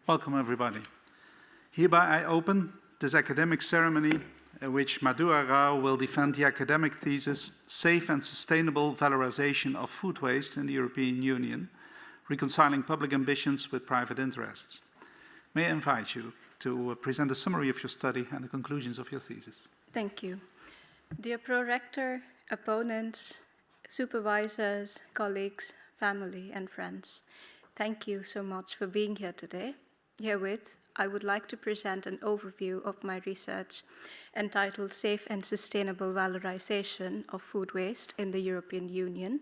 Welcome, everybody. Hereby I open this academic ceremony in which Madhura Rao will defend the academic thesis, Safe and Sustainable Valorization of Food Waste in the European Union, Reconciling Public Ambitions with Private Interests. May I invite you to present a summary of your study and the conclusions of your thesis. Thank you. Dear Pro-Rector, opponents, supervisors, colleagues, family, and friends, thank you so much for being here today. Herewith, I would like to present an overview of my research entitled Safe and Sustainable Valorization of Food Waste in the European Union,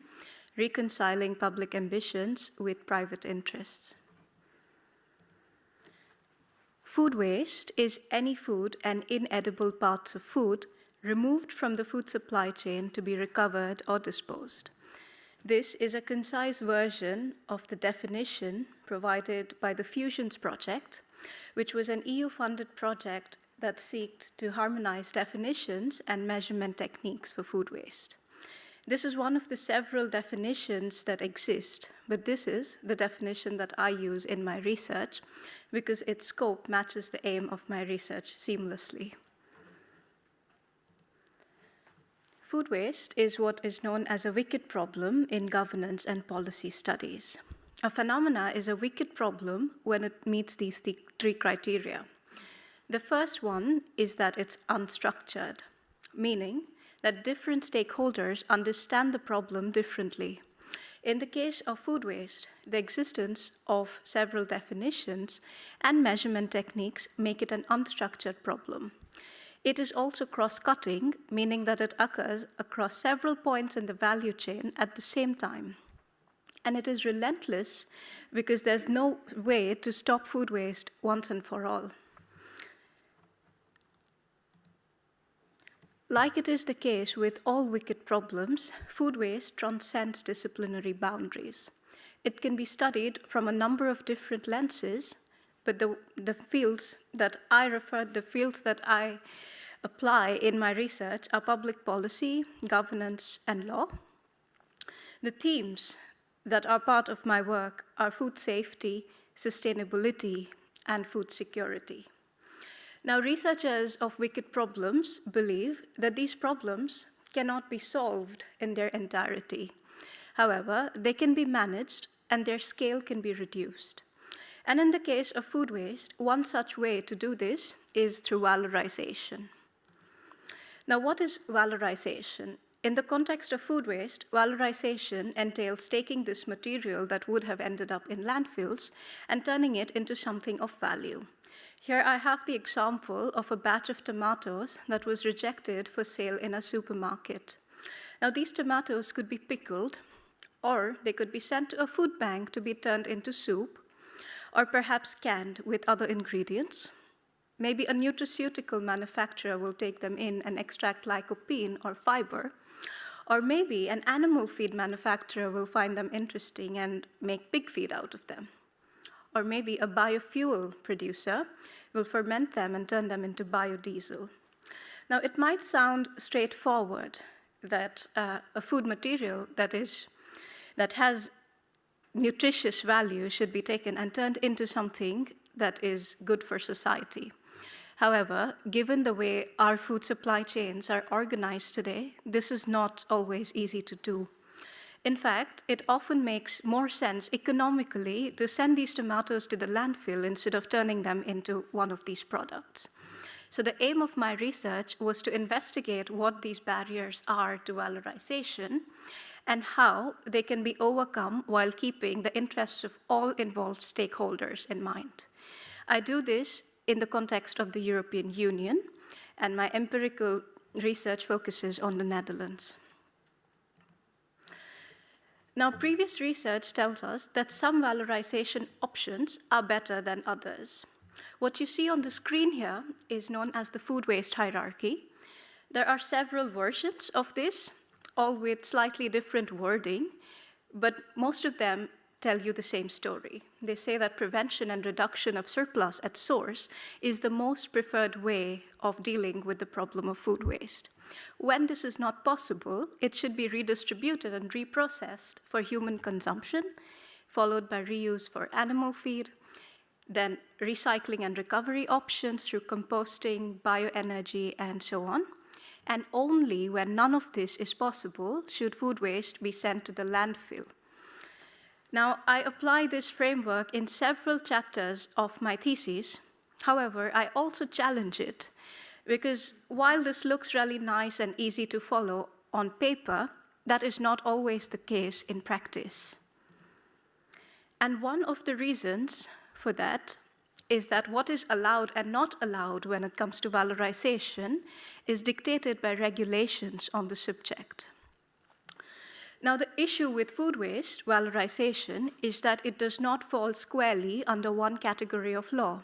Reconciling Public Ambitions with Private Interests. Food waste is any food and inedible parts of food removed from the food supply chain to be recovered or disposed. This is a concise version of the definition provided by the Fusions Project, which was an EU-funded project that sought to harmonize definitions and measurement techniques for food waste. This is one of the several definitions that exist, but this is the definition that I use in my research because its scope matches the aim of my research seamlessly. Food waste is what is known as a wicked problem in governance and policy studies. A phenomena is a wicked problem when it meets these three criteria. The first one is that it's unstructured, meaning that different stakeholders understand the problem differently. In the case of food waste, the existence of several definitions and measurement techniques make it an unstructured problem. It is also cross-cutting, meaning that it occurs across several points in the value chain at the same time. And it is relentless because there's no way to stop food waste once and for all. Like it is the case with all wicked problems, food waste transcends disciplinary boundaries. It can be studied from a number of different lenses, but the fields that I apply in my research are public policy, governance, and law. The themes that are part of my work are food safety, sustainability, and food security. Now, researchers of wicked problems believe that these problems cannot be solved in their entirety. However, they can be managed and their scale can be reduced. And in the case of food waste, one such way to do this is through valorization. Now, what is valorization? In the context of food waste, valorization entails taking this material that would have ended up in landfills and turning it into something of value. Here I have the example of a batch of tomatoes that was rejected for sale in a supermarket. Now, these tomatoes could be pickled, or they could be sent to a food bank to be turned into soup, or perhaps canned with other ingredients. Maybe a nutraceutical manufacturer will take them in and extract lycopene or fiber, or maybe an animal feed manufacturer will find them interesting and make pig feed out of them. Or maybe a biofuel producer will ferment them and turn them into biodiesel. Now, it might sound straightforward that a food material that has nutritious value should be taken and turned into something that is good for society. However, given the way our food supply chains are organized today, this is not always easy to do. In fact, it often makes more sense economically to send these tomatoes to the landfill instead of turning them into one of these products. So the aim of my research was to investigate what these barriers are to valorization and how they can be overcome while keeping the interests of all involved stakeholders in mind. I do this in the context of the European Union, and my empirical research focuses on the Netherlands. Now, previous research tells us that some valorization options are better than others. What you see on the screen here is known as the food waste hierarchy. There are several versions of this, all with slightly different wording, but most of them tell you the same story. They say that prevention and reduction of surplus at source is the most preferred way of dealing with the problem of food waste. When this is not possible, it should be redistributed and reprocessed for human consumption, followed by reuse for animal feed, then recycling and recovery options through composting, bioenergy, and so on. And only when none of this is possible should food waste be sent to the landfill. Now, I apply this framework in several chapters of my thesis. However, I also challenge it, because while this looks really nice and easy to follow on paper, that is not always the case in practice. And one of the reasons for that is that what is allowed and not allowed when it comes to valorization is dictated by regulations on the subject. Now, the issue with food waste valorization is that it does not fall squarely under one category of law.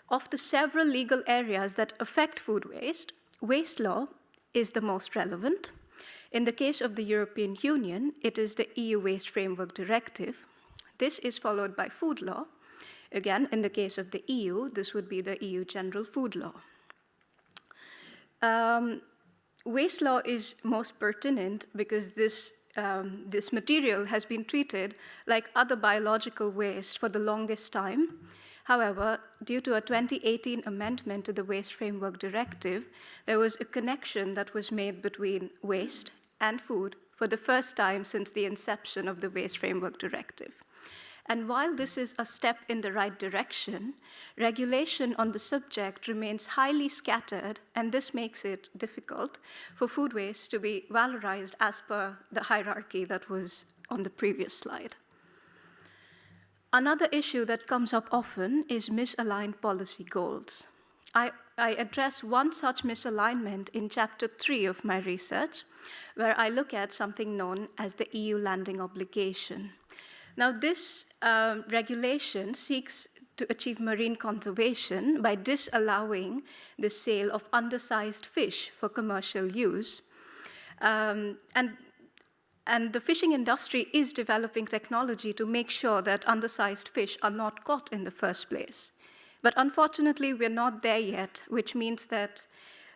Of the several legal areas that affect food waste, waste law is the most relevant. In the case of the European Union, it is the EU Waste Framework Directive. This is followed by food law. Again, in the case of the EU, this would be the EU General Food Law. Waste law is most pertinent because this material has been treated like other biological waste for the longest time. However, due to a 2018 amendment to the Waste Framework Directive, there was a connection that was made between waste and food for the first time since the inception of the Waste Framework Directive. And while this is a step in the right direction, regulation on the subject remains highly scattered, and this makes it difficult for food waste to be valorized as per the hierarchy that was on the previous slide. Another issue that comes up often is misaligned policy goals. I address one such misalignment in chapter 3 of my research, where I look at something known as the EU landing obligation. Now, this regulation seeks to achieve marine conservation by disallowing the sale of undersized fish for commercial use. And the fishing industry is developing technology to make sure that undersized fish are not caught in the first place. But unfortunately, we're not there yet, which means that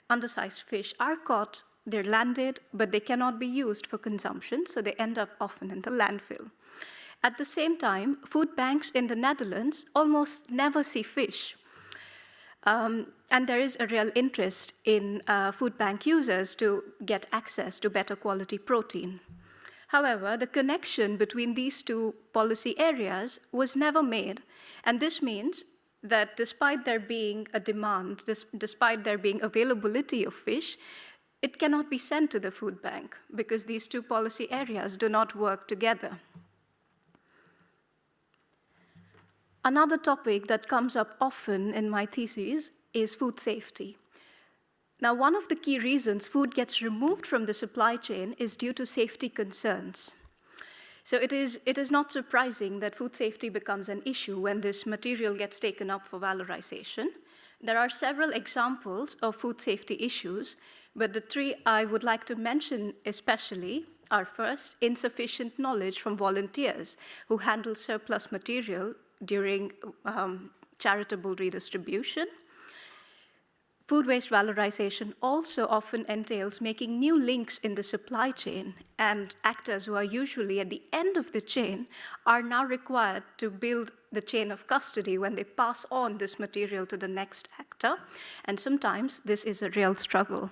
undersized fish are caught, they're landed, but they cannot be used for consumption, so they end up often in the landfill. At the same time, food banks in the Netherlands almost never see fish. And there is a real interest in food bank users to get access to better quality protein. However, the connection between these two policy areas was never made, and this means that despite there being a demand, despite there being availability of fish, it cannot be sent to the food bank because these two policy areas do not work together. Another topic that comes up often in my thesis is food safety. Now, one of the key reasons food gets removed from the supply chain is due to safety concerns. So it is not surprising that food safety becomes an issue when this material gets taken up for valorization. There are several examples of food safety issues, but the three I would like to mention especially are first, insufficient knowledge from volunteers who handle surplus material during charitable redistribution. Food waste valorization also often entails making new links in the supply chain, and actors who are usually at the end of the chain are now required to build the chain of custody when they pass on this material to the next actor, and sometimes this is a real struggle.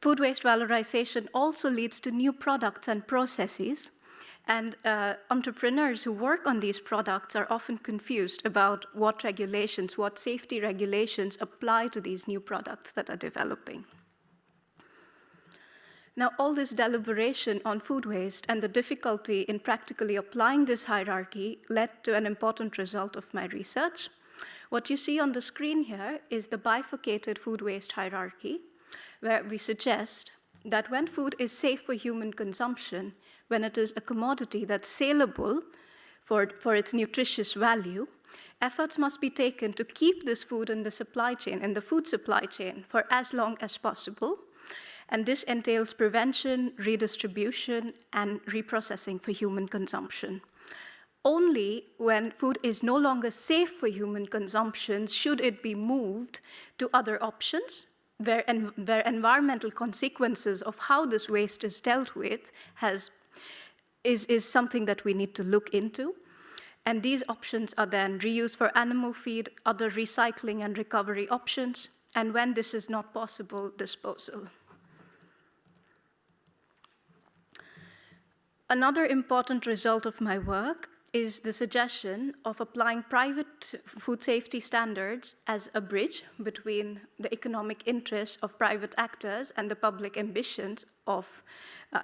Food waste valorization also leads to new products and processes, and entrepreneurs who work on these products are often confused about what regulations, what safety regulations apply to these new products that are developing. Now, all this deliberation on food waste and the difficulty in practically applying this hierarchy led to an important result of my research. What you see on the screen here is the bifurcated food waste hierarchy, where we suggest that when food is safe for human consumption, when it is a commodity that's saleable for its nutritious value, efforts must be taken to keep this food in the supply chain, in the food supply chain, for as long as possible. And this entails prevention, redistribution, and reprocessing for human consumption. Only when food is no longer safe for human consumption should it be moved to other options, where environmental consequences of how this waste is dealt with is something that we need to look into. And these options are then reuse for animal feed, other recycling and recovery options, and when this is not possible, disposal. Another important result of my work is the suggestion of applying private food safety standards as a bridge between the economic interests of private actors and the public ambitions of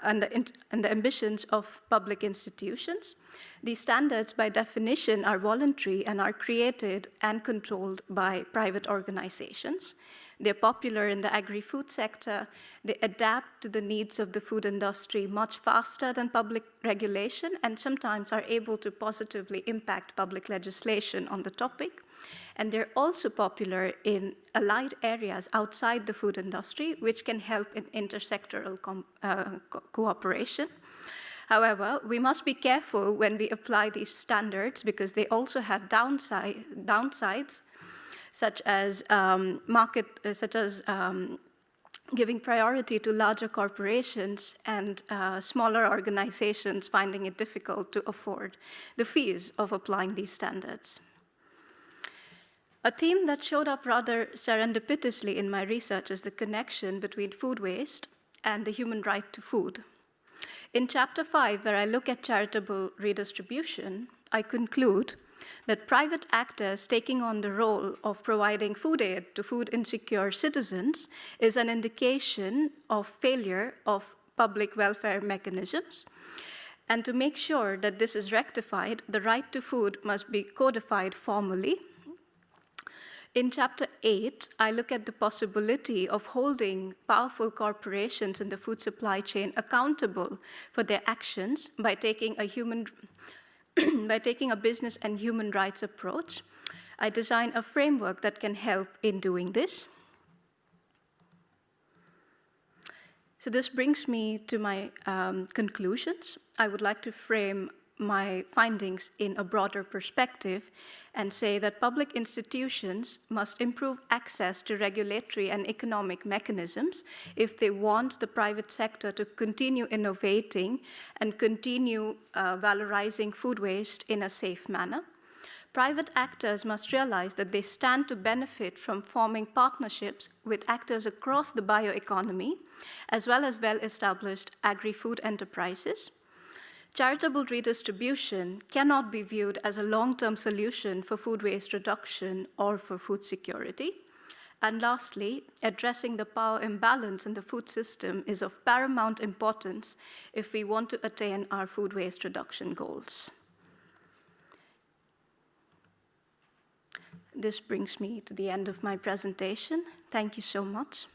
and the ambitions of public institutions. These standards, by definition, are voluntary and are created and controlled by private organizations. They're popular in the agri-food sector. They adapt to the needs of the food industry much faster than public regulation and sometimes are able to positively impact public legislation on the topic. And they're also popular in allied areas outside the food industry, which can help in intersectoral cooperation. However, we must be careful when we apply these standards because they also have downsides, such as giving priority to larger corporations and smaller organizations finding it difficult to afford the fees of applying these standards. A theme that showed up rather serendipitously in my research is the connection between food waste and the human right to food. In Chapter 5, where I look at charitable redistribution, I conclude that private actors taking on the role of providing food aid to food insecure citizens is an indication of failure of public welfare mechanisms. And to make sure that this is rectified, the right to food must be codified formally. In Chapter 8, I look at the possibility of holding powerful corporations in the food supply chain accountable for their actions by taking a business and human rights approach. I design a framework that can help in doing this. So this brings me to my conclusions. I would like to frame my findings in a broader perspective and say that public institutions must improve access to regulatory and economic mechanisms if they want the private sector to continue innovating and continue valorizing food waste in a safe manner. Private actors must realize that they stand to benefit from forming partnerships with actors across the bioeconomy, as well as well-established agri-food enterprises. Charitable redistribution cannot be viewed as a long-term solution for food waste reduction or for food security. And lastly, addressing the power imbalance in the food system is of paramount importance if we want to attain our food waste reduction goals. This brings me to the end of my presentation. Thank you so much.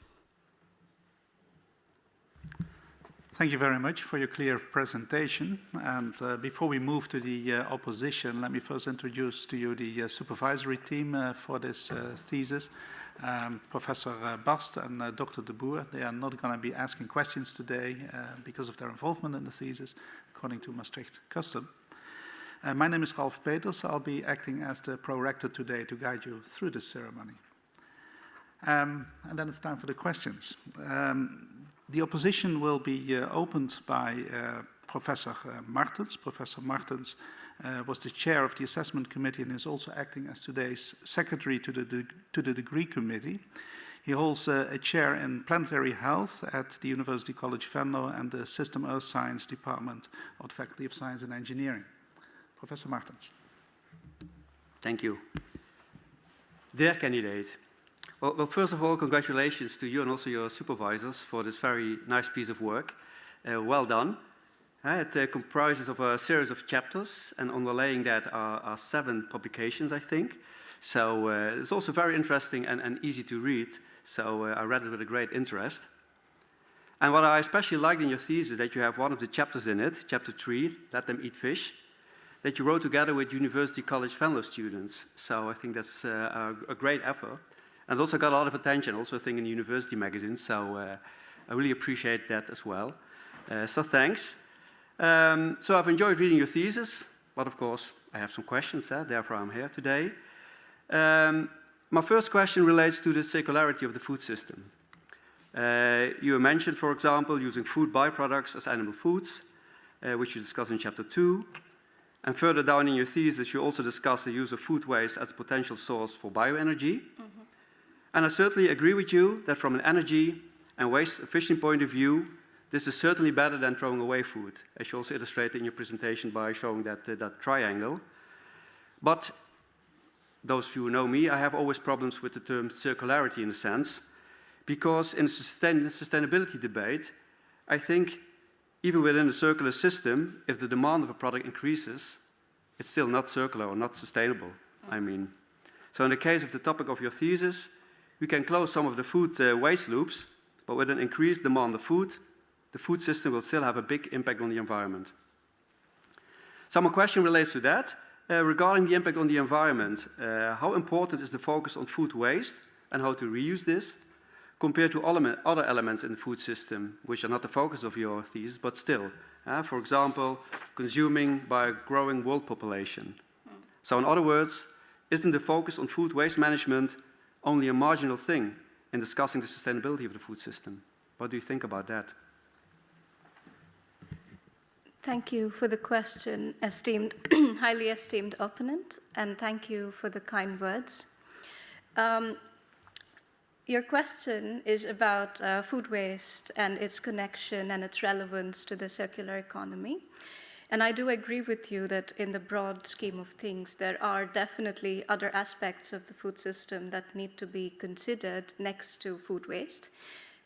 Thank you very much for your clear presentation. And before we move to the opposition, let me first introduce to you the supervisory team for this thesis. Professor Bast and Dr. de Boer. They are not going to be asking questions today because of their involvement in the thesis, according to Maastricht custom. My name is Ralf Peters. I'll be acting as the pro-rector today to guide you through this ceremony. And then it's time for the questions. The opposition will be opened by Professor Martens. Professor Martens was the chair of the assessment committee and is also acting as today's secretary to the degree committee. He holds a chair in planetary health at the University College Venlo and the System Earth Science Department of the Faculty of Science and Engineering. Professor Martens. Thank you. Dear candidate, well, first of all, congratulations to you and also your supervisors for this very nice piece of work. Well done. It comprises of a series of chapters, and underlying that are 7 publications, I think. So it's also very interesting and easy to read, so I read it with a great interest. And what I especially liked in your thesis is that you have one of the chapters in it, chapter 3, Let Them Eat Fish, that you wrote together with University College Venlo students. So I think that's a great effort. And also got a lot of attention, also I think in the university magazine, so I really appreciate that as well. So thanks. So I've enjoyed reading your thesis, but of course I have some questions, therefore I'm here today. My first question relates to the circularity of the food system. You mentioned, for example, using food byproducts as animal foods, which you discuss in chapter 2. And further down in your thesis, you also discuss the use of food waste as a potential source for bioenergy. And I certainly agree with you that from an energy and waste efficient point of view, this is certainly better than throwing away food, as you also illustrated in your presentation by showing that triangle. But those of you who know me, I have always problems with the term circularity in a sense, because in the sustainability debate, I think even within a circular system, if the demand of a product increases, it's still not circular or not sustainable, I mean. So in the case of the topic of your thesis, we can close some of the food waste loops, but with an increased demand of food, the food system will still have a big impact on the environment. So my question relates to that. Regarding the impact on the environment, how important is the focus on food waste and how to reuse this compared to other elements in the food system, which are not the focus of your thesis, but still, for example, consuming by a growing world population. So in other words, isn't the focus on food waste management only a marginal thing in discussing the sustainability of the food system? What do you think about that? Thank you for the question, esteemed, highly esteemed opponent, and thank you for the kind words. Your question is about food waste and its connection and its relevance to the circular economy. And I do agree with you that in the broad scheme of things, there are definitely other aspects of the food system that need to be considered next to food waste.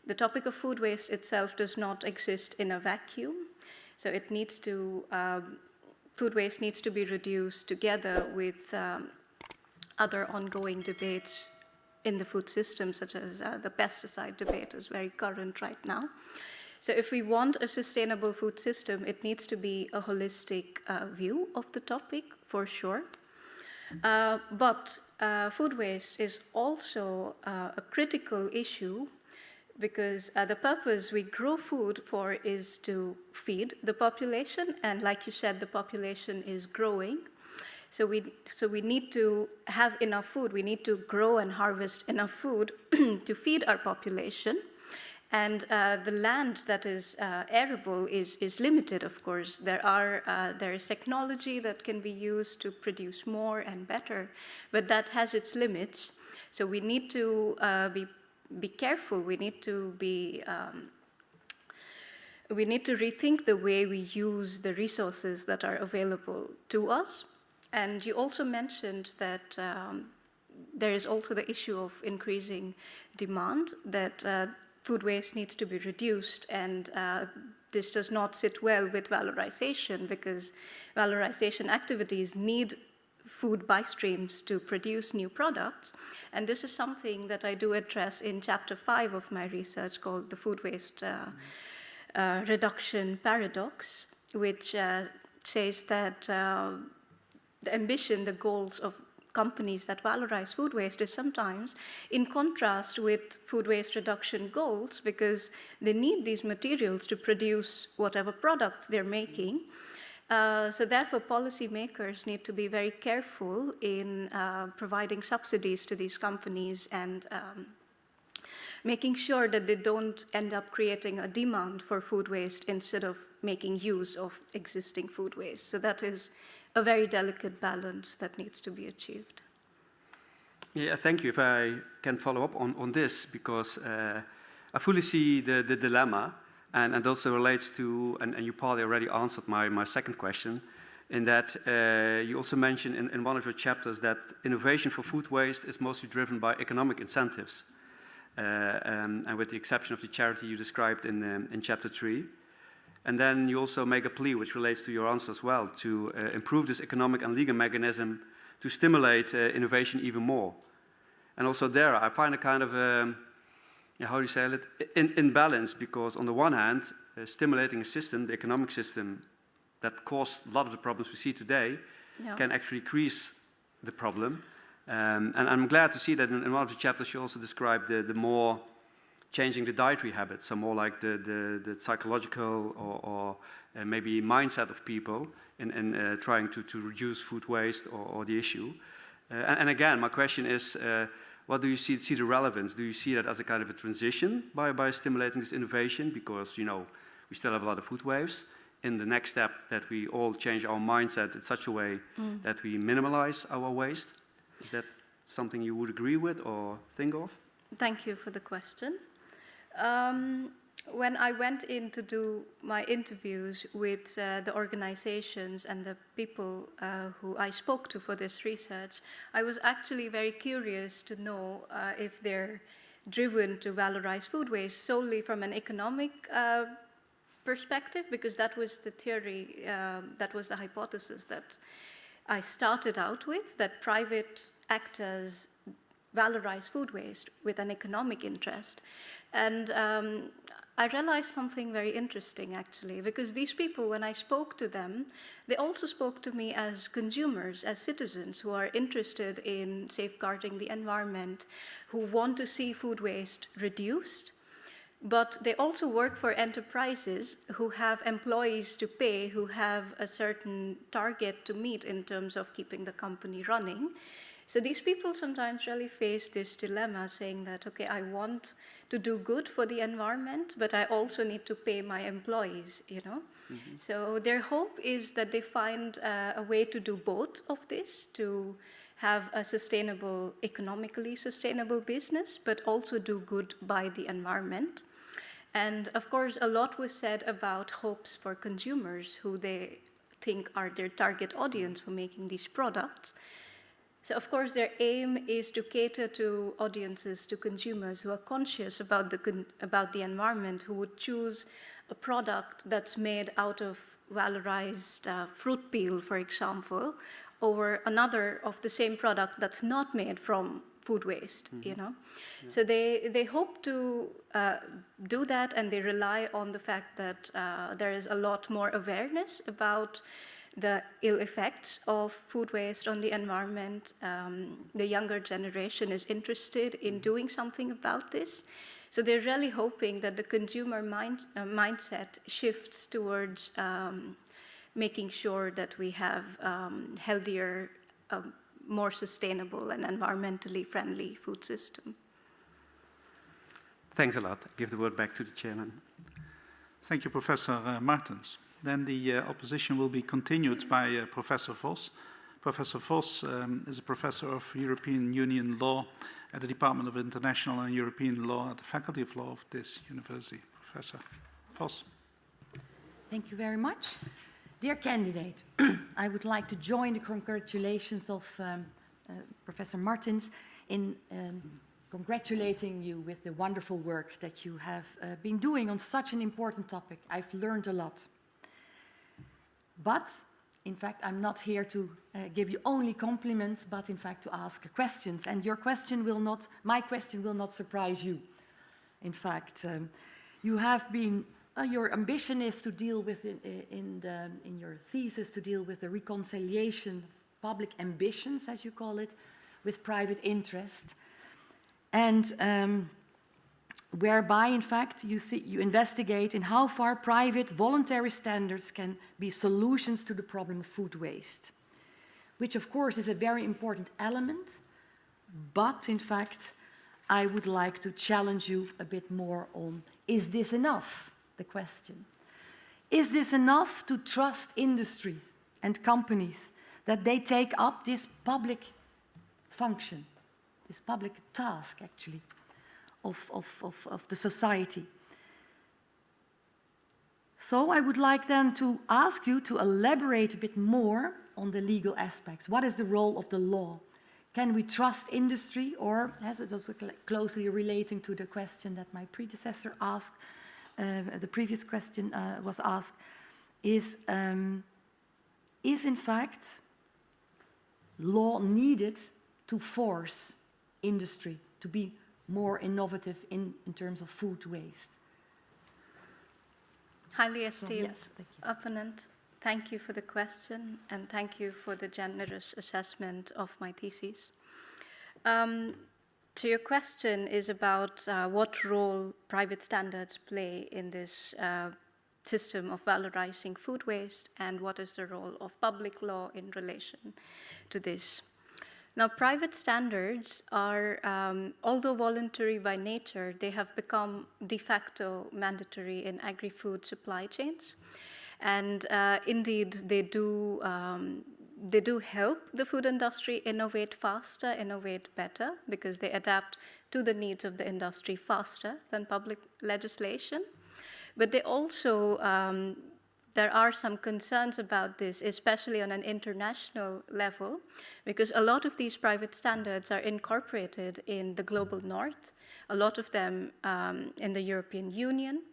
The topic of food waste itself does not exist in a vacuum. So it needs to, food waste needs to be reduced together with other ongoing debates in the food system, such as the pesticide debate is very current right now. So if we want a sustainable food system, it needs to be a holistic view of the topic, for sure. But food waste is also a critical issue because the purpose we grow food for is to feed the population, and like you said, the population is growing. So we need to have enough food. We need to grow and harvest enough food to feed our population. And the land that is arable is limited, of course. There is technology that can be used to produce more and better, but that has its limits. So we need to be careful. We need to rethink the way we use the resources that are available to us. And you also mentioned that there is also the issue of increasing demand, that food waste needs to be reduced, and this does not sit well with valorization because valorization activities need food buy streams to produce new products. And this is something that I do address in chapter 5 of my research called the food waste reduction paradox, which says that the ambition, the goals of companies that valorize food waste is sometimes in contrast with food waste reduction goals because they need these materials to produce whatever products they're making. So therefore, policymakers need to be very careful in providing subsidies to these companies and making sure that they don't end up creating a demand for food waste instead of making use of existing food waste. So that is a very delicate balance that needs to be achieved. Yeah, thank you. If I can follow up on this, because I fully see the dilemma, and also relates to, and you partly already answered my second question, in that you also mentioned in one of your chapters that innovation for food waste is mostly driven by economic incentives, and with the exception of the charity you described in chapter 3. And then you also make a plea, which relates to your answer as well, to improve this economic and legal mechanism to stimulate innovation even more. And also there, I find a kind of, how do you say it, imbalance, because on the one hand, stimulating a system, the economic system, that caused a lot of the problems we see today, can actually increase the problem. And I'm glad to see that in one of the chapters you also described the more changing the dietary habits, so more like the psychological or maybe mindset of people in trying to reduce food waste or the issue. And again, my question is, what do you see the relevance? Do you see that as a kind of a transition by stimulating this innovation? Because, you know, we still have a lot of food waste. in the next step that we all change our mindset in such a way that we minimalize our waste. Is that something you would agree with or think of? Thank you for the question. When I went in to do my interviews with the organizations and the people who I spoke to for this research, I was actually very curious to know if they're driven to valorize food waste solely from an economic perspective, because that was the theory, that was the hypothesis that I started out with, that private actors valorize food waste with an economic interest. And I realized something very interesting, actually, because these people, when I spoke to them, they also spoke to me as consumers, as citizens who are interested in safeguarding the environment, who want to see food waste reduced. But they also work for enterprises who have employees to pay, who have a certain target to meet in terms of keeping the company running. So these people sometimes really face this dilemma, saying that, okay, I want to do good for the environment, but I also need to pay my employees, you know? Mm-hmm. So their hope is that they find a way to do both of this, to have a sustainable, economically sustainable business, but also do good by the environment. And of course, a lot was said about hopes for consumers, who they think are their target audience for making these products. So of course, their aim is to cater to audiences, to consumers who are conscious about the environment, who would choose a product that's made out of valorized fruit peel, for example, over another of the same product that's not made from food waste, you know? Yeah. So they hope to do that, and they rely on the fact that there is a lot more awareness about the ill effects of food waste on the environment. The younger generation is interested in doing something about this. So they're really hoping that the consumer mindset shifts towards making sure that we have healthier, more sustainable and environmentally friendly food system. Thanks a lot. I give the word back to the chairman. Thank you, Professor Martens. Then the opposition will be continued by Professor Vos. Professor Vos is a professor of European Union Law at the Department of International and European Law at the Faculty of Law of this university. Professor Vos. Thank you very much. Dear candidate, I would like to join the congratulations of Professor Martens in congratulating you with the wonderful work that you have been doing on such an important topic. I've learned a lot. But, in fact, I'm not here to give you only compliments, but in fact to ask questions. And your question will not, my question will not surprise you. In fact, you have been, your ambition is to deal with, in your thesis, to deal with the reconciliation, public ambitions, as you call it, with private interest. And whereby, in fact, you investigate in how far private voluntary standards can be solutions to the problem of food waste, which, of course, is a very important element. But, in fact, I would like to challenge you a bit more on, is this enough? The question. Is this enough to trust industries and companies that they take up this public function, this public task, actually, of the society? So I would like then to ask you to elaborate a bit more on the legal aspects. What is the role of the law? Can we trust industry, or as it also closely relating to the question that my predecessor asked, the previous question was asked, is in fact law needed to force industry to be more innovative in terms of food waste? Highly esteemed yes, opponent, thank you for the question, and thank you for the generous assessment of my thesis. So your question is about what role private standards play in this system of valorizing food waste, and what is the role of public law in relation to this. Now, private standards are, although voluntary by nature, they have become de facto mandatory in agri-food supply chains. And indeed, they do help the food industry innovate faster, innovate better, because they adapt to the needs of the industry faster than public legislation. But they also, there are some concerns about this, especially on an international level, because a lot of these private standards are incorporated in the global north, a lot of them in the European Union.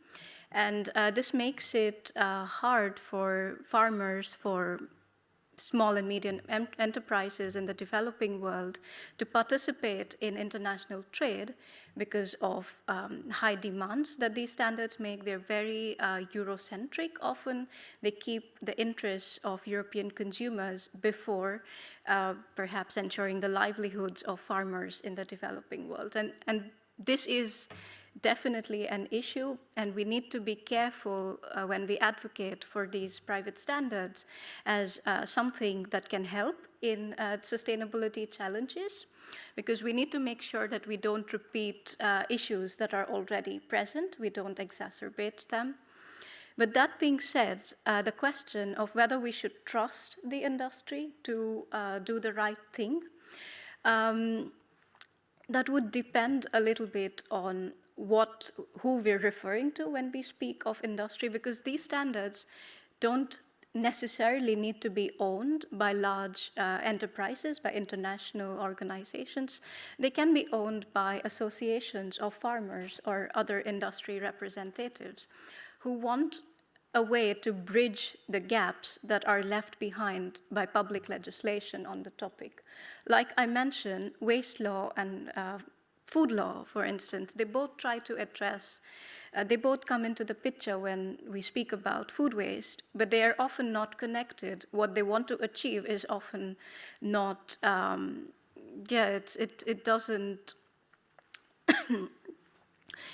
And this makes it hard for farmers, for small and medium enterprises in the developing world to participate in international trade because of high demands that these standards make. They're very Eurocentric often. They keep the interests of European consumers before perhaps ensuring the livelihoods of farmers in the developing world. And this is definitely an issue, and we need to be careful when we advocate for these private standards as something that can help in sustainability challenges, because we need to make sure that we don't repeat issues that are already present, we don't exacerbate them. But that being said, the question of whether we should trust the industry to do the right thing, that would depend a little bit on who we're referring to when we speak of industry, because these standards don't necessarily need to be owned by large enterprises, by international organizations. They can be owned by associations of farmers or other industry representatives who want a way to bridge the gaps that are left behind by public legislation on the topic. Like I mentioned, waste law and food law, for instance, they both try to address, they both come into the picture when we speak about food waste, but they are often not connected. What they want to achieve is often not, it doesn't,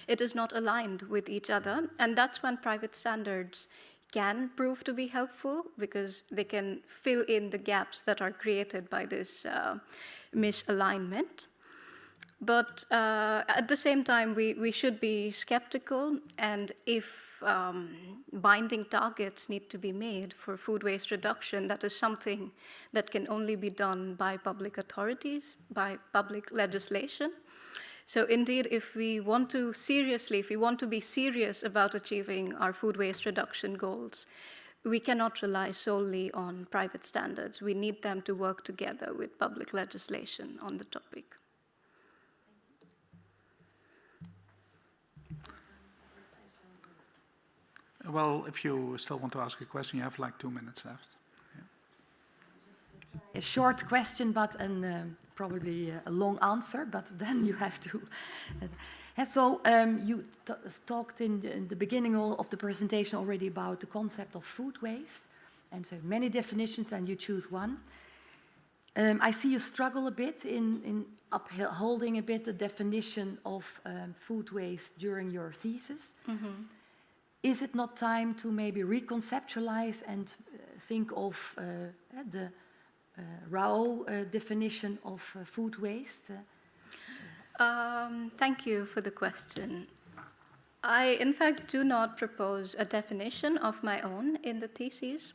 it is not aligned with each other. And that's when private standards can prove to be helpful, because they can fill in the gaps that are created by this misalignment. But at the same time, we should be skeptical, and if binding targets need to be made for food waste reduction, that is something that can only be done by public authorities, by public legislation. So indeed, if we want to be serious about achieving our food waste reduction goals, we cannot rely solely on private standards. We need them to work together with public legislation on the topic. Well, if you still want to ask a question, you have like 2 minutes left. Yeah. A short question, but probably a long answer, but then you have to. So you talked in the beginning of the presentation already about the concept of food waste, and so many definitions, and you choose one. I see you struggle a bit in upholding a bit the definition of food waste during your thesis. Mm-hmm. Is it not time to maybe reconceptualize and think of the Rao definition of food waste? Thank you for the question. I, in fact, do not propose a definition of my own in the thesis,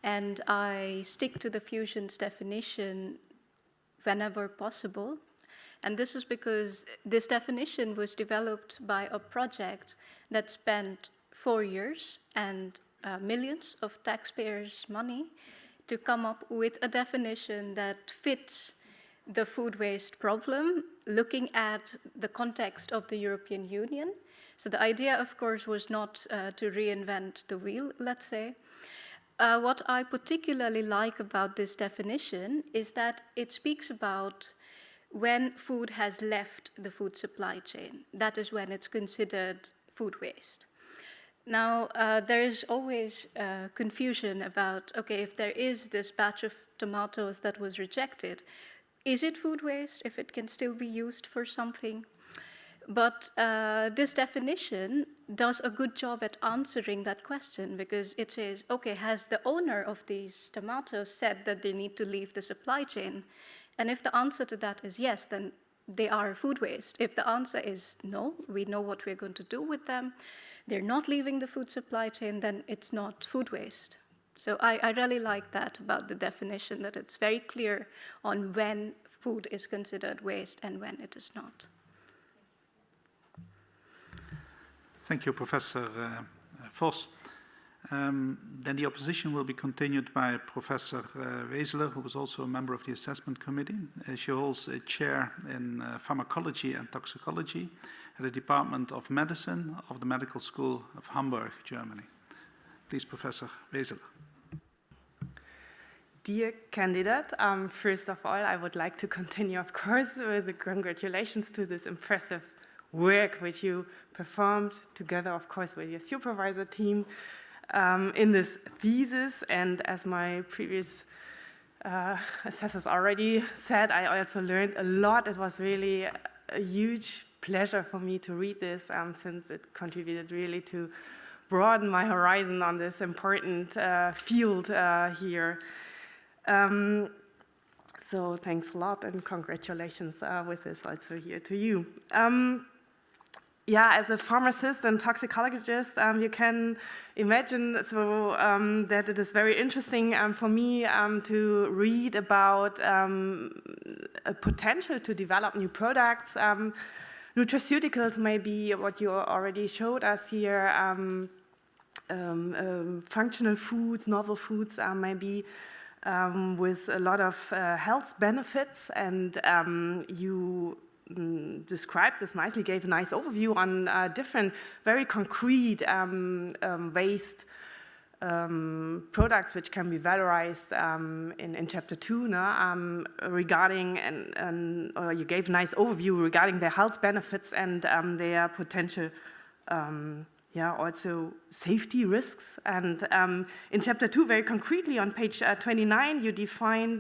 and I stick to the fusions definition whenever possible. And this is because this definition was developed by a project that spent 4 years and millions of taxpayers' money to come up with a definition that fits the food waste problem, looking at the context of the European Union. So the idea, of course, was not to reinvent the wheel, let's say. What I particularly like about this definition is that it speaks about when food has left the food supply chain. That is when it's considered food waste. Now, there is always confusion about, okay, if there is this batch of tomatoes that was rejected, is it food waste if it can still be used for something? But this definition does a good job at answering that question, because it says, okay, has the owner of these tomatoes said that they need to leave the supply chain? And if the answer to that is yes, then they are food waste. If the answer is no, we know what we're going to do with them, they're not leaving the food supply chain, then it's not food waste. So I really like that about the definition, that it's very clear on when food is considered waste and when it is not. Thank you, Professor Vos. Then the opposition will be continued by Professor Weseler, who was also a member of the assessment committee. She holds a chair in pharmacology and toxicology at the Department of Medicine of the Medical School of Hamburg, Germany. Please, Professor Weseler. Dear candidate, first of all, I would like to continue, of course, with the congratulations to this impressive work which you performed together, of course, with your supervisor team in this thesis. And as my previous assessors already said, I also learned a lot. It was really a huge pleasure for me to read this, since it contributed really to broaden my horizon on this important field here. So thanks a lot, and congratulations with this also here to you. Yeah, as a pharmacist and toxicologist, you can imagine that it is very interesting for me to read about a potential to develop new products. Nutraceuticals may be what you already showed us here. Functional foods, novel foods may be with a lot of health benefits, and you described this nicely, gave a nice overview on different, very concrete waste products which can be valorized in chapter 2, regarding, or you gave a nice overview regarding their health benefits and their potential also safety risks. And in chapter 2, very concretely on page 29, you defined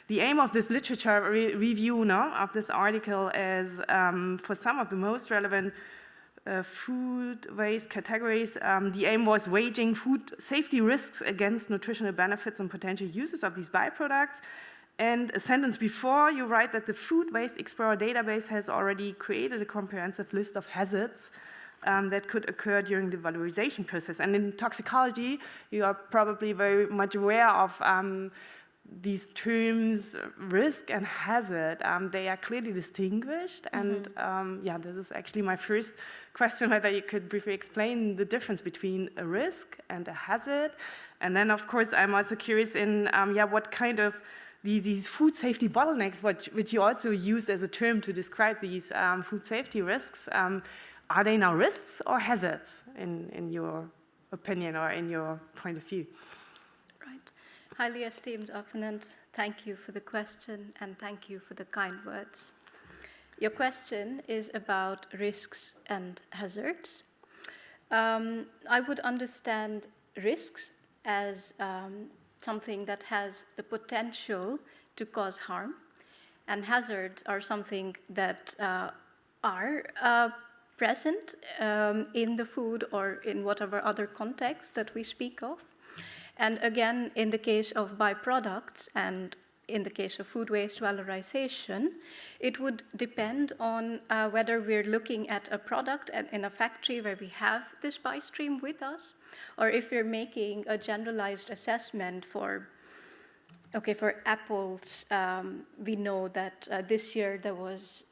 the aim of this literature review of this article as for some of the most relevant food waste categories, the aim was waging food safety risks against nutritional benefits and potential uses of these byproducts. And a sentence before, you write that the Food Waste Explorer database has already created a comprehensive list of hazards that could occur during the valorization process. And in toxicology, you are probably very much aware of these terms, risk and hazard. They are clearly distinguished. And this is actually my first question, whether you could briefly explain the difference between a risk and a hazard. And then, of course, I'm also curious in what kind of these food safety bottlenecks, which you also use as a term to describe these food safety risks, are they now risks or hazards in your opinion or in your point of view? Right. Highly esteemed opponent, thank you for the question and thank you for the kind words. Your question is about risks and hazards. I would understand risks as something that has the potential to cause harm, and hazards are something that are present in the food or in whatever other context that we speak of. And again, in the case of byproducts and in the case of food waste valorization, it would depend on whether we're looking at a product in a factory where we have this by stream with us, or if we're making a generalized assessment for apples, we know that this year there was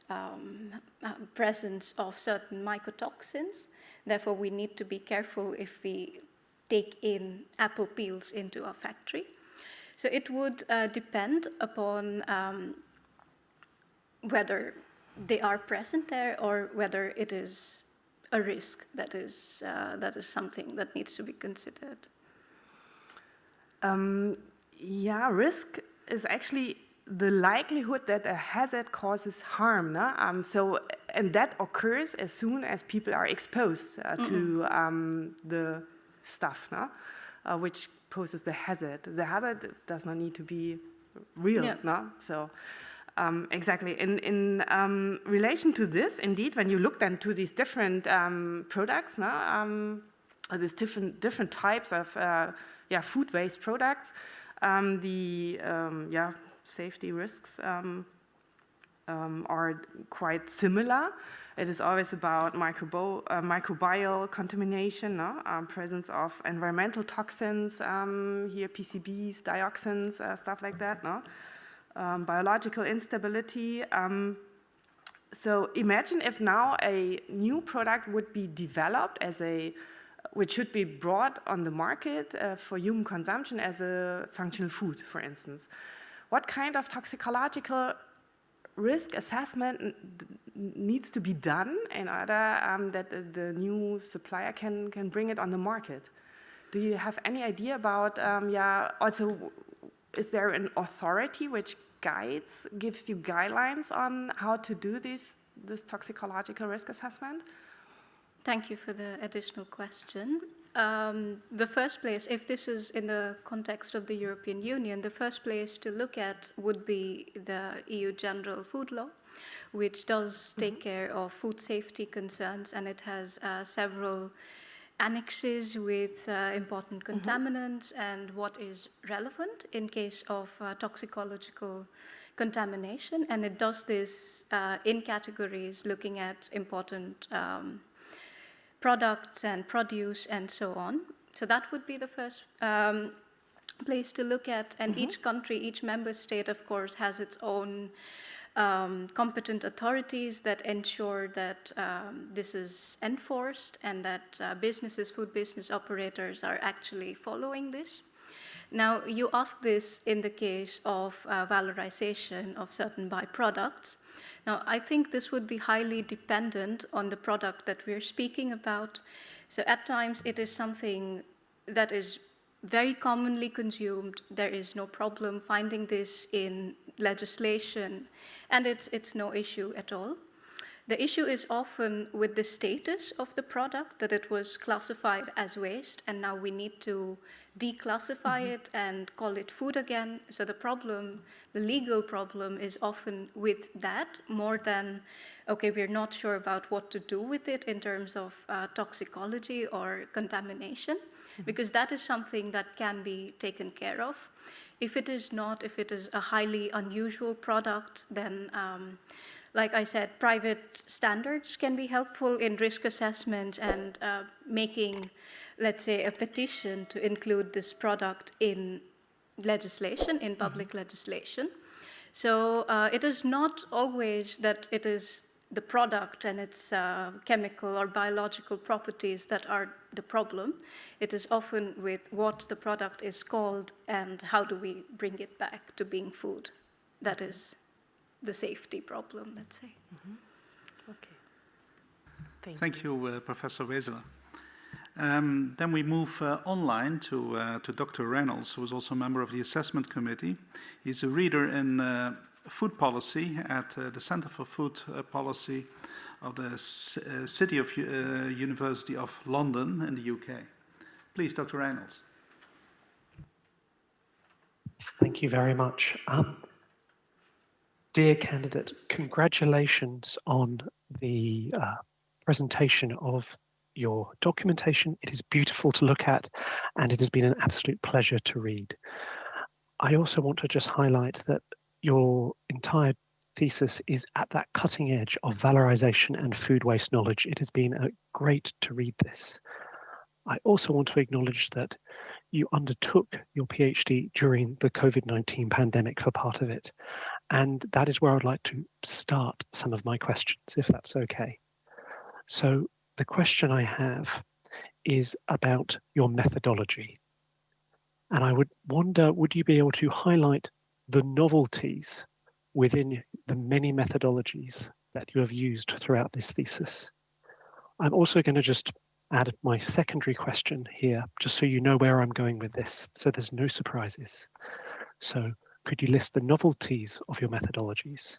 presence of certain mycotoxins. Therefore, we need to be careful if we take in apple peels into a factory. So it would depend upon whether they are present there or whether it is a risk that is something that needs to be considered. Risk is actually the likelihood that a hazard causes harm. And that occurs as soon as people are exposed to the stuff, which poses the hazard. The hazard does not need to be real. So exactly. In relation to this, indeed, when you look then to these different products, these different types of food waste products, the safety risks are quite similar. It is always about microbial contamination, no? Presence of environmental toxins, here PCBs, dioxins, stuff like that, no? Biological instability. So imagine if now a new product would be developed which should be brought on the market for human consumption as a functional food, for instance. What kind of toxicological risk assessment needs to be done in order that the new supplier can bring it on the market? Do you have any idea about, also, is there an authority which gives you guidelines on how to do this toxicological risk assessment? Thank you for the additional question. The first place, if this is in the context of the European Union, the first place to look at would be the EU General Food Law, which does take care of food safety concerns, and it has several annexes with important contaminants and what is relevant in case of toxicological contamination. And it does this in categories looking at important products and produce and so on. So that would be the first place to look at. And each country, each member state, of course, has its own competent authorities that ensure that this is enforced and that food business operators are actually following this. Now, you asked this in the case of valorization of certain byproducts. Now, I think this would be highly dependent on the product that we're speaking about. So at times, it is something that is very commonly consumed. There is no problem finding this in legislation, and it's no issue at all. The issue is often with the status of the product, that it was classified as waste, and now we need to declassify it and call it food again. So the problem, the legal problem, is often with that more than, okay, we're not sure about what to do with it in terms of toxicology or contamination, because that is something that can be taken care of. If it is not, if it is a highly unusual product, then like I said, private standards can be helpful in risk assessment and making, let's say, a petition to include this product in legislation, in public legislation. So it is not always that it is the product and its chemical or biological properties that are the problem. It is often with what the product is called and how do we bring it back to being food. That is the safety problem, let's say. Okay. Thank you, Professor Weseler. Then we move online to Dr. Reynolds, who is also a member of the assessment committee. He's a reader in food policy at the Center for Food Policy of the City of University of London in the UK. Please, Dr. Reynolds. Thank you very much. Dear candidate, congratulations on the presentation of your documentation. It is beautiful to look at, and it has been an absolute pleasure to read. I also want to just highlight that your entire thesis is at that cutting edge of valorization and food waste knowledge. It has been great to read this. I also want to acknowledge that you undertook your PhD during the COVID-19 pandemic for part of it. And that is where I'd like to start some of my questions, if that's okay. So the question I have is about your methodology. And I would wonder, would you be able to highlight the novelties within the many methodologies that you have used throughout this thesis? I'm also going to just add my secondary question here, just so you know where I'm going with this, so there's no surprises. So could you list the novelties of your methodologies?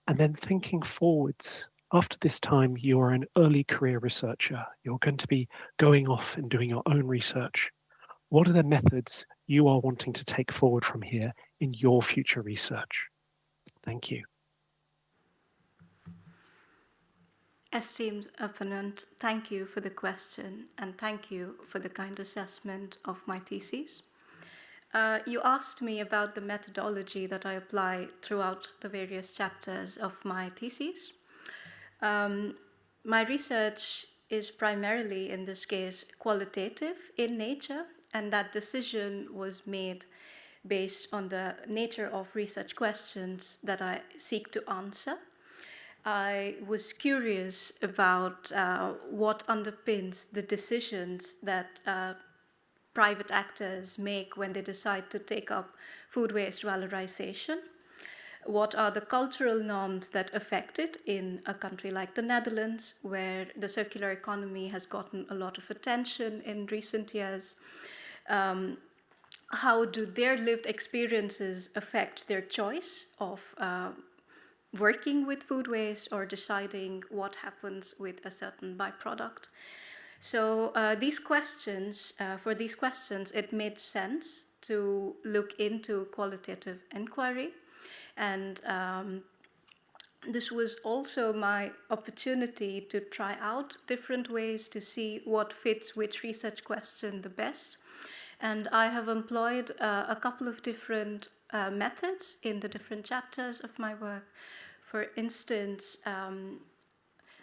And then thinking forwards, after this time, you are an early career researcher. You're going to be going off and doing your own research. What are the methods you are wanting to take forward from here in your future research? Thank you. Esteemed opponent, thank you for the question and thank you for the kind assessment of my thesis. You asked me about the methodology that I apply throughout the various chapters of my thesis. My research is primarily, in this case, qualitative in nature, and that decision was made based on the nature of research questions that I seek to answer. I was curious about what underpins the decisions that private actors make when they decide to take up food waste valorization. What are the cultural norms that affect it in a country like the Netherlands, where the circular economy has gotten a lot of attention in recent years? How do their lived experiences affect their choice of working with food waste or deciding what happens with a certain byproduct? So for these questions, it made sense to look into qualitative inquiry. And this was also my opportunity to try out different ways to see what fits which research question the best. And I have employed a couple of different methods in the different chapters of my work. For instance, one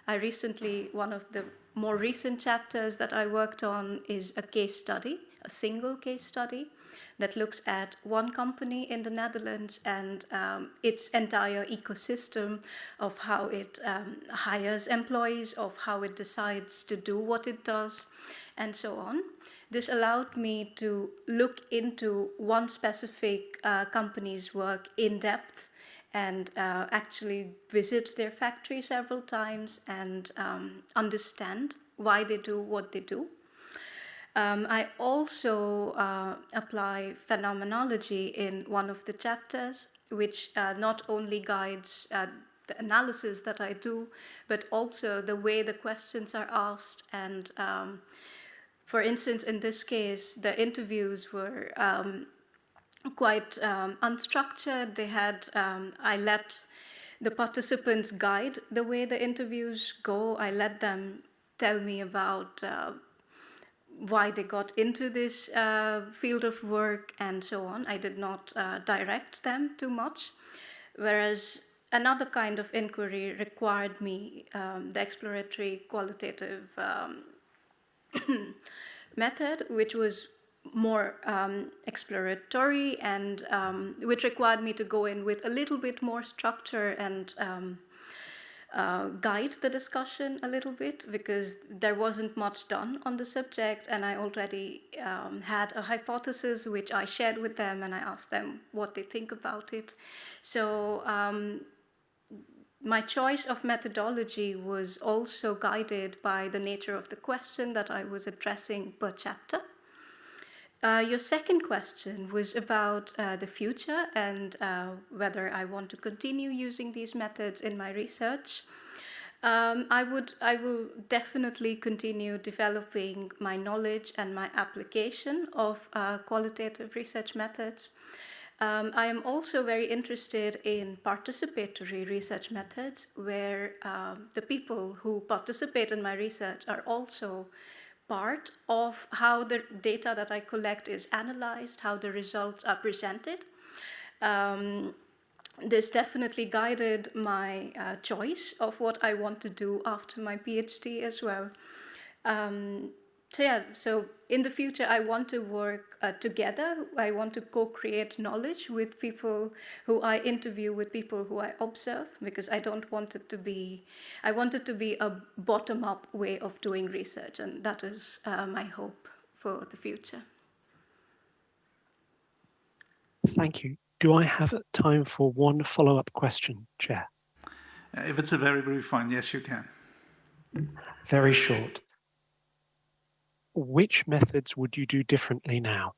of the more recent chapters that I worked on is a case study, a single case study that looks at one company in the Netherlands and its entire ecosystem of how it hires employees, of how it decides to do what it does, and so on. This allowed me to look into one specific company's work in depth and actually visit their factory several times and understand why they do what they do. I also apply phenomenology in one of the chapters, which not only guides the analysis that I do, but also the way the questions are asked. And for instance, in this case, the interviews were quite unstructured. I let the participants guide the way the interviews go. I let them tell me about why they got into this field of work and so on. I did not direct them too much. Whereas another kind of inquiry required me the exploratory qualitative method, which was more exploratory and which required me to go in with a little bit more structure and guide the discussion a little bit, because there wasn't much done on the subject and I already had a hypothesis which I shared with them and I asked them what they think about it. So my choice of methodology was also guided by the nature of the question that I was addressing per chapter. Your second question was about the future and whether I want to continue using these methods in my research. I will definitely continue developing my knowledge and my application of qualitative research methods. I am also very interested in participatory research methods where the people who participate in my research are also part of how the data that I collect is analyzed, how the results are presented. This definitely guided my choice of what I want to do after my PhD as well. So in the future, I want to work together. I want to co-create knowledge with people who I interview, with people who I observe, because I want it to be a bottom-up way of doing research, and that is my hope for the future. Thank you. Do I have time for one follow-up question, Chair? If it's a very brief one, yes, you can. Very short. Which methods would you do differently now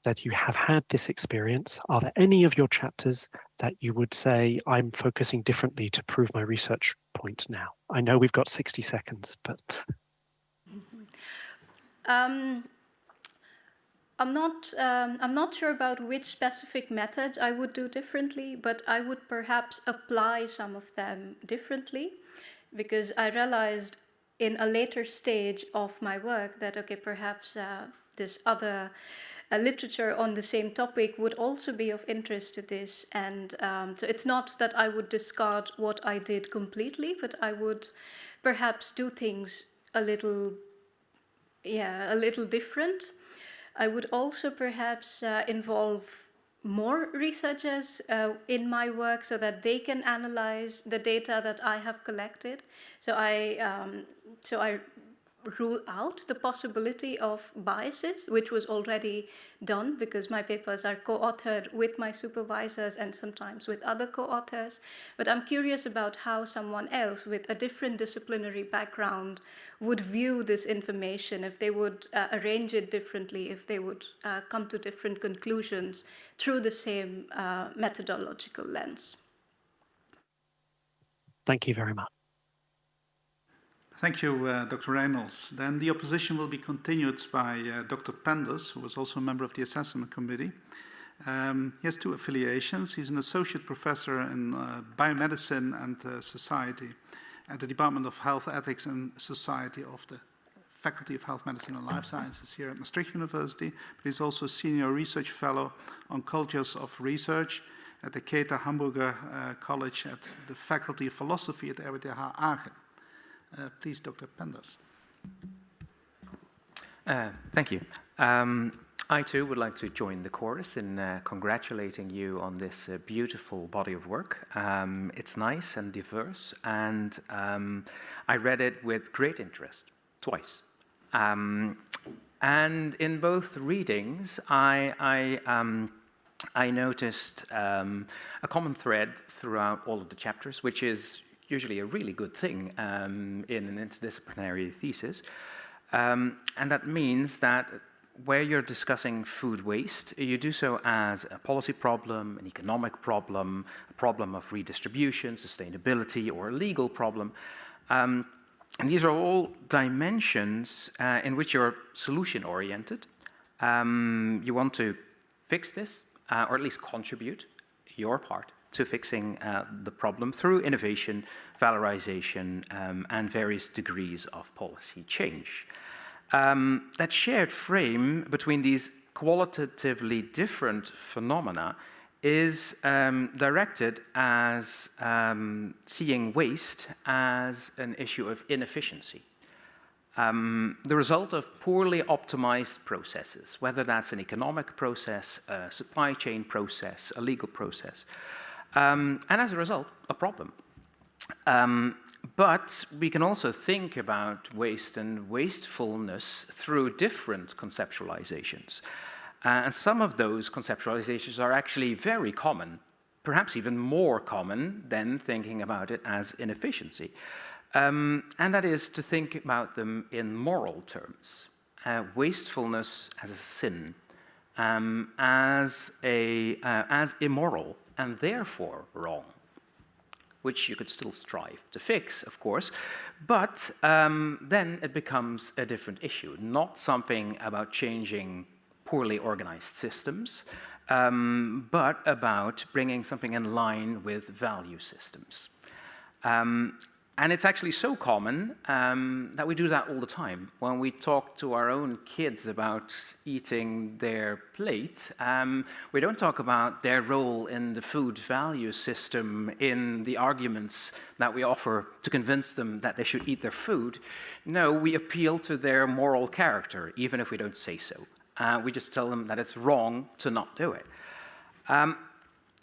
that you have had this experience? Are there any of your chapters that you would say, I'm focusing differently to prove my research point now? I know we've got 60 seconds, but... I'm not sure about which specific methods I would do differently, but I would perhaps apply some of them differently, because I realized in a later stage of my work that, okay, perhaps this other literature on the same topic would also be of interest to this. And so it's not that I would discard what I did completely, but I would perhaps do things a little different. I would also perhaps involve more researchers in my work so that they can analyze the data that I have collected. So I rule out the possibility of biases, which was already done because my papers are co-authored with my supervisors and sometimes with other co-authors. But I'm curious about how someone else with a different disciplinary background would view this information, if they would arrange it differently, if they would come to different conclusions through the same methodological lens. Thank you very much. Thank you, Dr. Reynolds. Then the opposition will be continued by Dr. Penders, who was also a member of the assessment committee. He has two affiliations. He's an associate professor in biomedicine and society at the Department of Health Ethics and Society of the Faculty of Health Medicine and Life Sciences here at Maastricht University. But he's also a senior research fellow on cultures of research at the Keta Hamburger College at the Faculty of Philosophy at RWTH Aachen. Please, Dr. Penders. Thank you. I too would like to join the chorus in congratulating you on this beautiful body of work. It's nice and diverse, and I read it with great interest, twice. And in both readings, I noticed a common thread throughout all of the chapters, which is usually a really good thing in an interdisciplinary thesis. And that means that where you're discussing food waste, you do so as a policy problem, an economic problem, a problem of redistribution, sustainability, or a legal problem. And these are all dimensions in which you're solution-oriented. You want to fix this, or at least contribute your part to fixing the problem through innovation, valorization, and various degrees of policy change. That shared frame between these qualitatively different phenomena is directed as seeing waste as an issue of inefficiency. The result of poorly optimized processes, whether that's an economic process, a supply chain process, a legal process, and as a result, a problem. But we can also think about waste and wastefulness through different conceptualizations. And some of those conceptualizations are actually very common, perhaps even more common than thinking about it as inefficiency. And that is to think about them in moral terms. Wastefulness as a sin, as immoral, and therefore wrong, which you could still strive to fix, of course, but then it becomes a different issue, not something about changing poorly organized systems, but about bringing something in line with value systems. And it's actually so common that we do that all the time. When we talk to our own kids about eating their plate, we don't talk about their role in the food value system in the arguments that we offer to convince them that they should eat their food. No, we appeal to their moral character, even if we don't say so. We just tell them that it's wrong to not do it.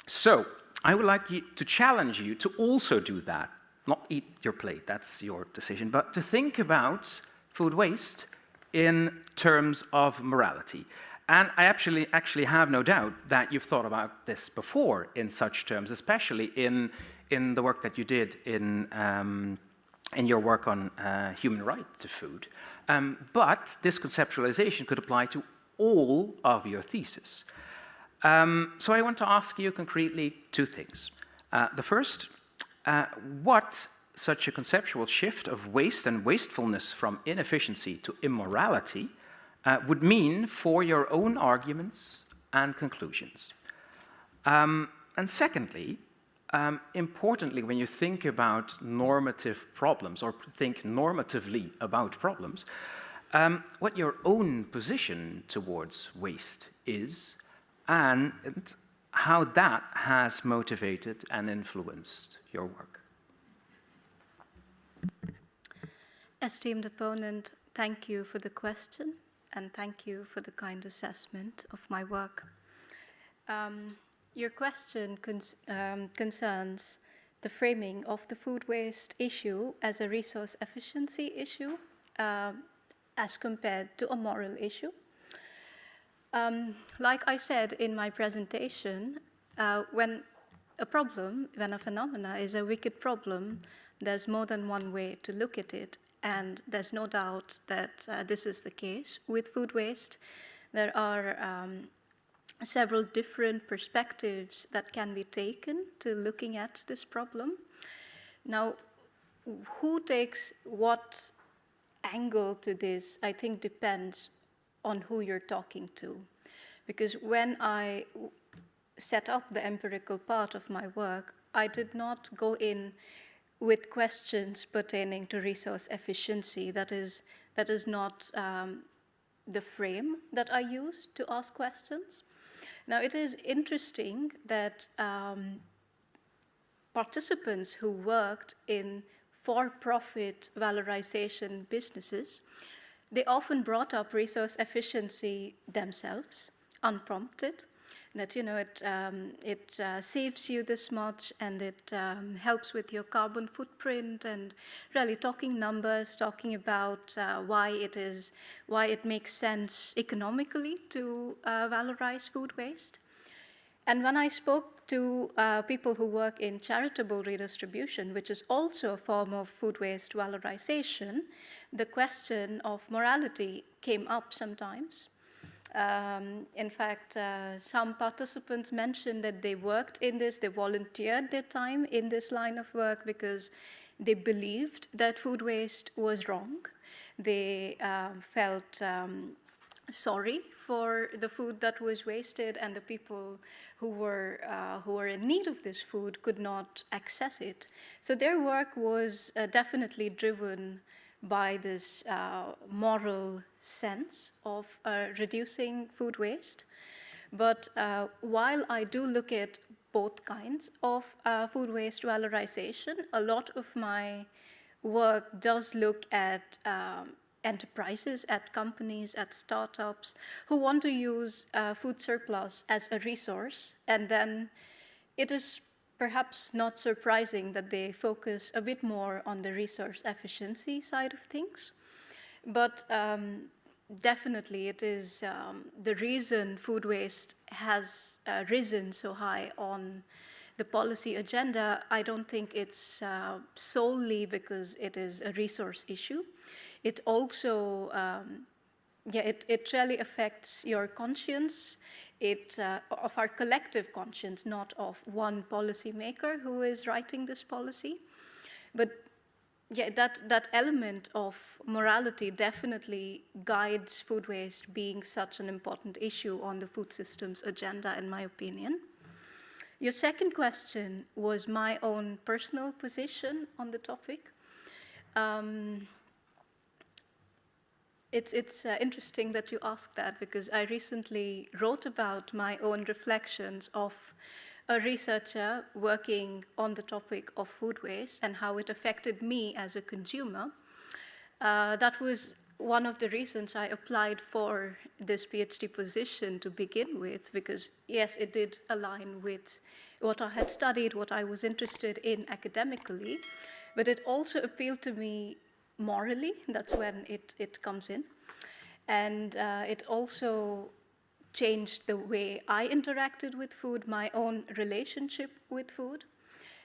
So I would like to challenge you to also do that. Not eat your plate, that's your decision, but to think about food waste in terms of morality. And I actually have no doubt that you've thought about this before in such terms, especially in the work that you did in your work on human right to food. But this conceptualization could apply to all of your thesis. So I want to ask you concretely two things. The first, what such a conceptual shift of waste and wastefulness from inefficiency to immorality would mean for your own arguments and conclusions. And secondly, importantly, when you think about normative problems or think normatively about problems, what your own position towards waste is, and how that has motivated and influenced your work. Esteemed opponent, thank you for the question, and thank you for the kind assessment of my work. Your question concerns the framing of the food waste issue as a resource efficiency issue as compared to a moral issue. Like I said in my presentation, when a phenomena is a wicked problem, there's more than one way to look at it, and there's no doubt that this is the case with food waste. There are several different perspectives that can be taken to looking at this problem. Now, who takes what angle to this, I think, depends on who you're talking to. Because when I set up the empirical part of my work, I did not go in with questions pertaining to resource efficiency. That is not the frame that I used to ask questions. Now, it is interesting that participants who worked in for-profit valorization businesses, they often brought up resource efficiency themselves, unprompted, that, you know, it saves you this much, and it helps with your carbon footprint, and really talking numbers, talking about why it makes sense economically to valorize food waste. And when I spoke to people who work in charitable redistribution, which is also a form of food waste valorization, the question of morality came up sometimes. In fact, some participants mentioned that they worked in this, they volunteered their time in this line of work because they believed that food waste was wrong. They felt sorry for the food that was wasted, and the people who were in need of this food could not access it. So their work was definitely driven by this moral sense of reducing food waste. But while I do look at both kinds of food waste valorization, a lot of my work does look at enterprises, at companies, at startups who want to use food surplus as a resource, and then it is perhaps not surprising that they focus a bit more on the resource efficiency side of things. But definitely it is the reason food waste has risen so high on the policy agenda. I don't think it's solely because it is a resource issue. It also, it really affects your conscience, of our collective conscience, not of one policymaker who is writing this policy. But yeah, that element of morality definitely guides food waste being such an important issue on the food systems agenda, in my opinion. Your second question was my own personal position on the topic. It's interesting that you asked that, because I recently wrote about my own reflections of a researcher working on the topic of food waste and how it affected me as a consumer. That was one of the reasons I applied for this PhD position to begin with, because yes, it did align with what I had studied, what I was interested in academically, but it also appealed to me morally. That's when it comes in. And it also changed the way I interacted with food, my own relationship with food.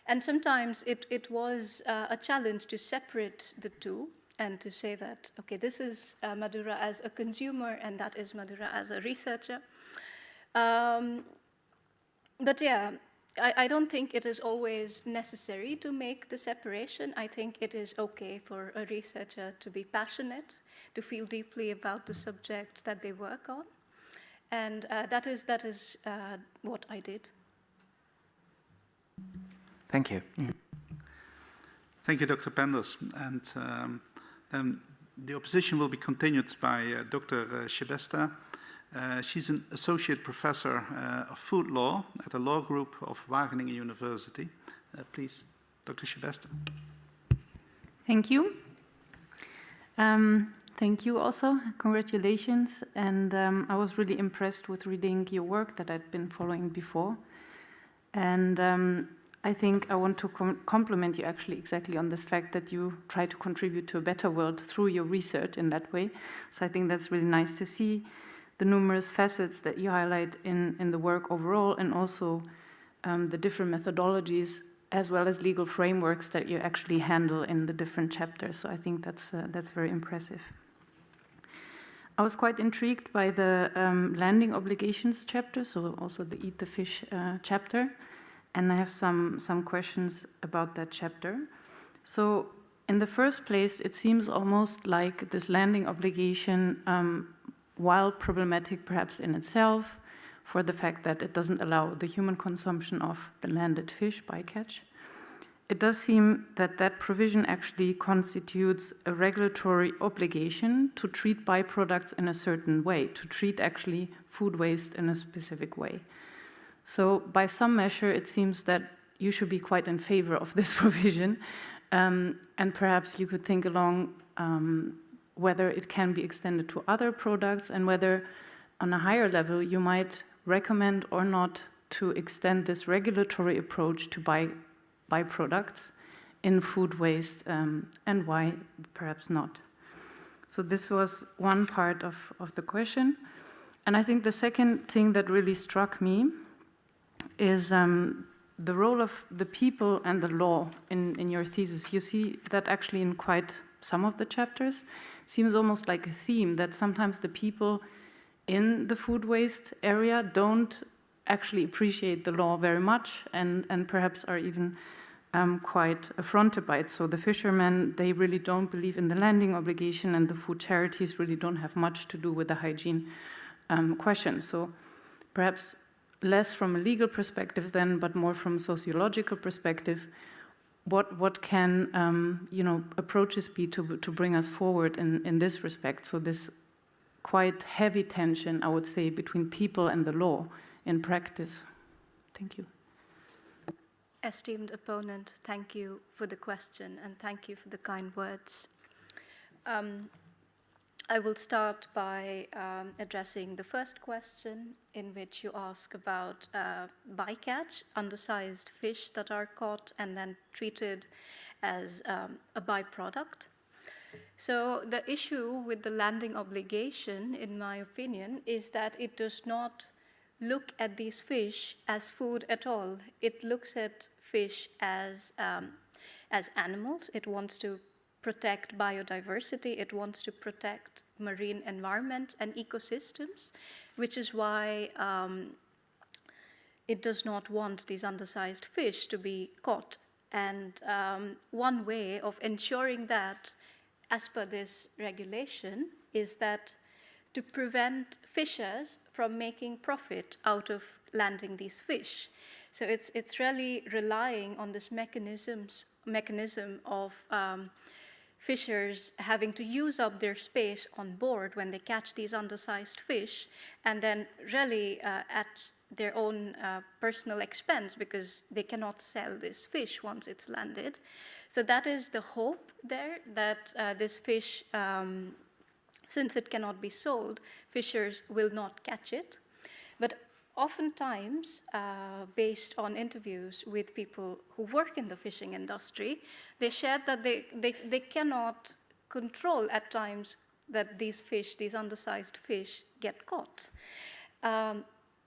And sometimes it was a challenge to separate the two and to say that, okay, this is Madhura as a consumer and that is Madhura as a researcher. But yeah, I don't think it is always necessary to make the separation. I think it is okay for a researcher to be passionate, to feel deeply about the subject that they work on. And that is what I did. Thank you. Thank you, Dr. Penders. And The opposition will be continued by Dr. Sebesta. She's an associate professor of food law at the law group of Wageningen University. Please, Dr. Sebesta. Thank you. Thank you also. Congratulations. And I was really impressed with reading your work that I'd been following before. And I think I want to compliment you actually exactly on this fact that you try to contribute to a better world through your research in that way. So I think that's really nice to see the numerous facets that you highlight in the work overall, and also the different methodologies as well as legal frameworks that you actually handle in the different chapters. So I think that's very impressive. I was quite intrigued by the landing obligations chapter, so also the Eat the Fish chapter, and I have some questions about that chapter. So in the first place, it seems almost like this landing obligation, while problematic perhaps in itself, for the fact that it doesn't allow the human consumption of the landed fish bycatch, it does seem that that provision actually constitutes a regulatory obligation to treat byproducts in a certain way, to treat actually food waste in a specific way. So by some measure, it seems that you should be quite in favor of this provision, and perhaps you could think along whether it can be extended to other products, and whether on a higher level you might recommend or not to extend this regulatory approach to byproducts in food waste, and why perhaps not. So this was one part of the question. And I think the second thing that really struck me is the role of the people and the law in your thesis. You see that actually in quite some of the chapters. It seems almost like a theme that sometimes the people in the food waste area don't actually appreciate the law very much, and perhaps are even quite affronted by it. So the fishermen, they really don't believe in the landing obligation, and the food charities really don't have much to do with the hygiene question. So perhaps less from a legal perspective then, but more from a sociological perspective, what can approaches be to bring us forward in this respect? So this quite heavy tension, I would say, between people and the law in practice. Thank you. Esteemed opponent, thank you for the question, and thank you for the kind words. I will start by addressing the first question, in which you ask about bycatch, undersized fish that are caught and then treated as a byproduct. So the issue with the landing obligation, in my opinion, is that it does not look at these fish as food at all. It looks at fish as animals. It wants to protect biodiversity. It wants to protect marine environment and ecosystems, which is why it does not want these undersized fish to be caught. And one way of ensuring that, as per this regulation, is that to prevent fishers from making profit out of landing these fish. So it's really relying on this mechanism of fishers having to use up their space on board when they catch these undersized fish, and then really at their own personal expense, because they cannot sell this fish once it's landed. So that is the hope there, that this fish, since it cannot be sold, fishers will not catch it. But oftentimes, based on interviews with people who work in the fishing industry, they shared that they cannot control at times that these fish, these undersized fish, get caught.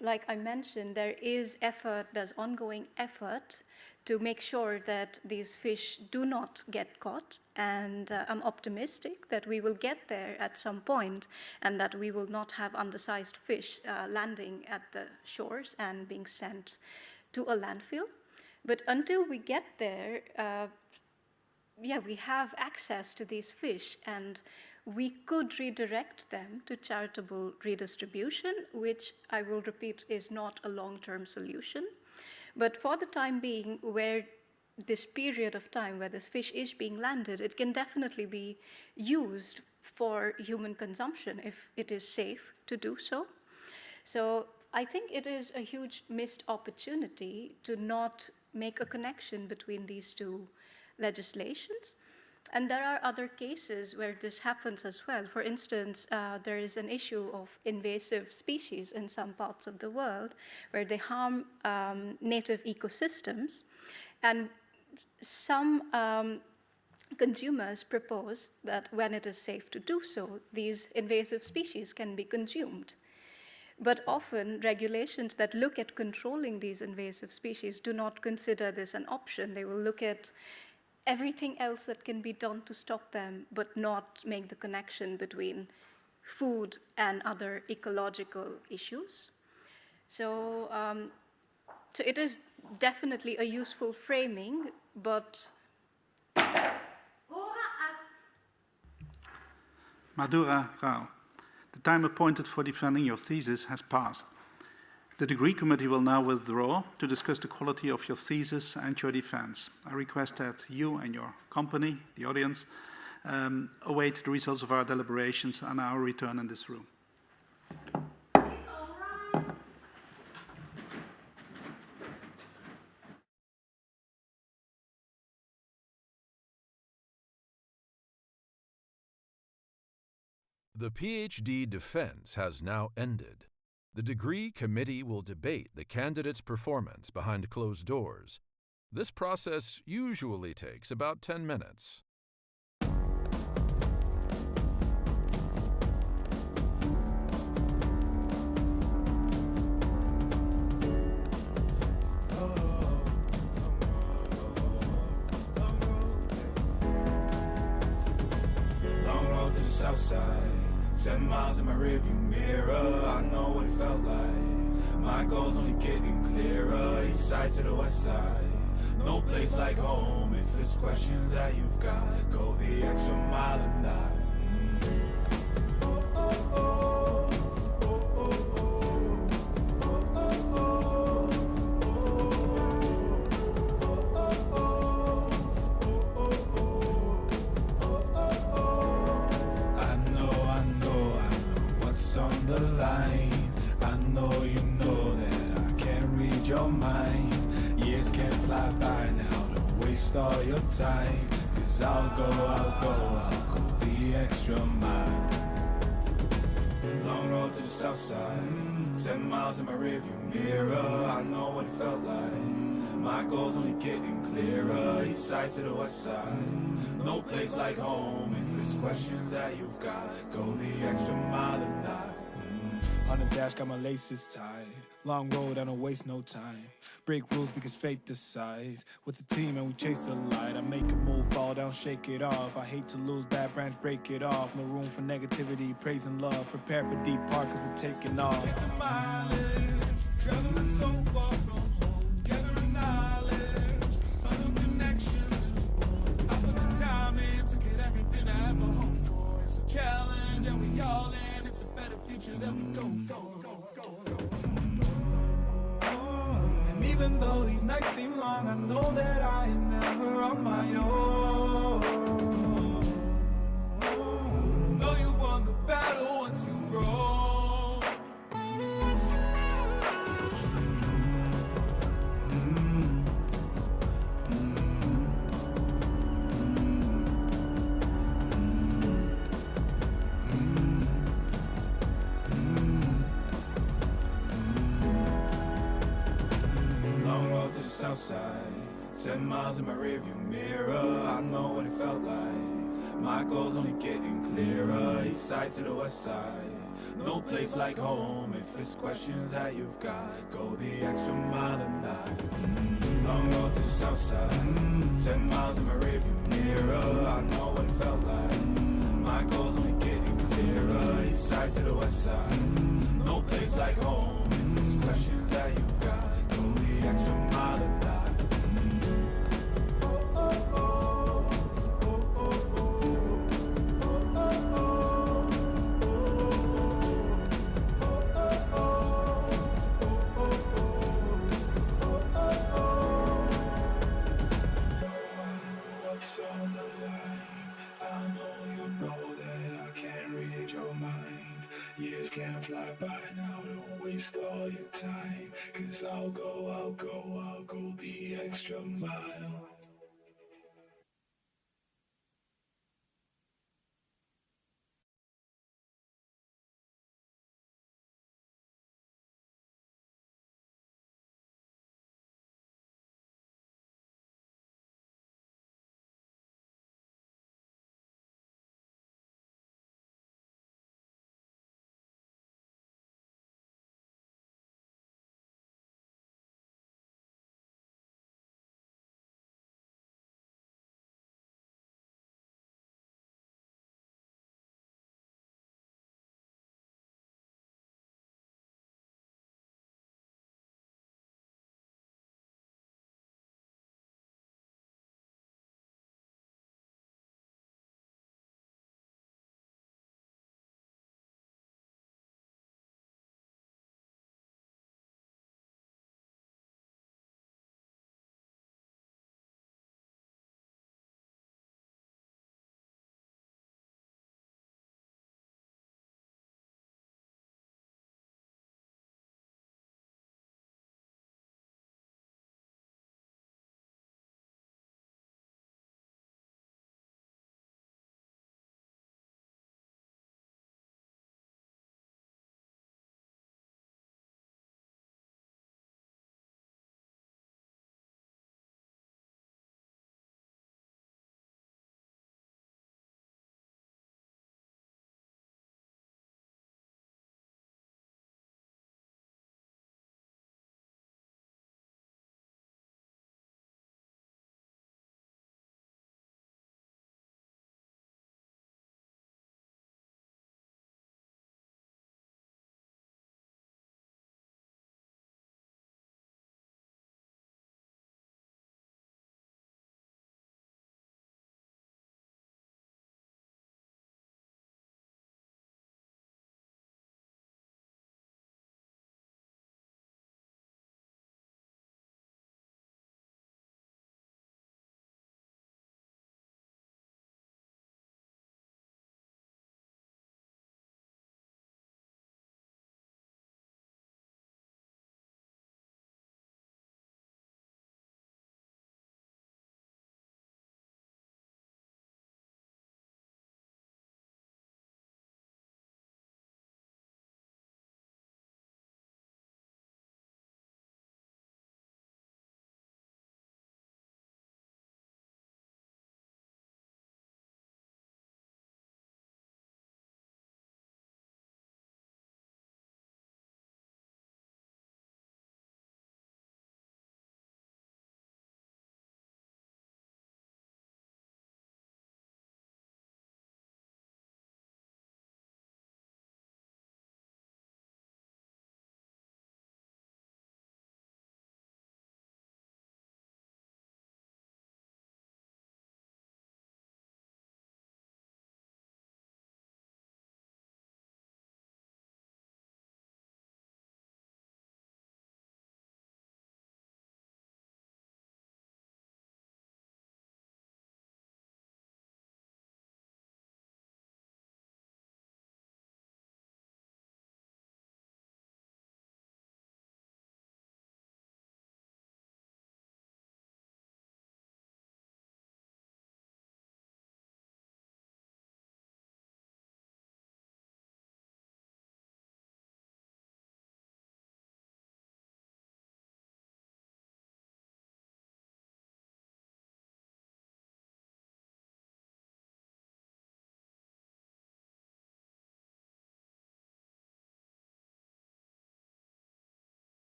Like I mentioned, there is effort, there's ongoing effort to make sure that these fish do not get caught, and I'm optimistic that we will get there at some point, and that we will not have undersized fish landing at the shores and being sent to a landfill. But until we get there, we have access to these fish, and we could redirect them to charitable redistribution, which I will repeat is not a long-term solution. But for the time being, where this period of time where this fish is being landed, it can definitely be used for human consumption if it is safe to do so. So I think it is a huge missed opportunity to not make a connection between these two legislations. And there are other cases where this happens as well. For instance, there is an issue of invasive species in some parts of the world where they harm native ecosystems. And some consumers propose that when it is safe to do so, these invasive species can be consumed. But often, regulations that look at controlling these invasive species do not consider this an option. They will look at everything else that can be done to stop them, but not make the connection between food and other ecological issues. So, so it is definitely a useful framing, but... Madhura Rao, the time appointed for defending your thesis has passed. The degree committee will now withdraw to discuss the quality of your thesis and your defense. I request that you and your company, the audience, await the results of our deliberations and our return in this room. The PhD defense has now ended. The degree committee will debate the candidate's performance behind closed doors. This process usually takes about 10 minutes. Long road to the south side. 10 miles in my rearview mirror, I know what it felt like. My goal's only getting clearer, east side to the west side. No place like home, if it's questions that you've got, go the extra mile and that. On the line, I know you know that I can't read your mind. Years can't fly by now, don't waste all your time. Cause I'll go the extra mile. Long road to the south side, 10 miles in my rearview mirror, I know what it felt like. My goal's only getting clearer, east side to the west side. No place like home, if it's questions that you've got, go the extra mile and that. On the dash, got my laces tied. Long road, I don't waste no time. Break rules because fate decides. With the team and we chase the light. I make a move, fall down, shake it off. I hate to lose, bad branch, break it off. No room for negativity, praise and love. Prepare for deep part cause we're taking off. Take the mileage, traveling so far from home. Gathering knowledge, other connections. I put the time in to get everything I ever hoped for. It's a challenge and we all in. It's a better future that we go for. And even though these nights seem long, I know that I am never on my own. Know you've won the battle once you've grown. South side, 10 miles in my rearview mirror, I know what it felt like. My goal's only getting clearer, east side to the west side. No place like home, if it's questions that you've got, go the extra mile and that. Long road to the south side, 10 miles in my rearview mirror, I know what it felt like. My goal's only getting clearer, east side to the west side. No place like home, if it's questions that you've got, go the extra mile and that. What's on the line? I know you know that I Years can't fly by now, don't waste all your time. 'Cause I'll go the extra mile.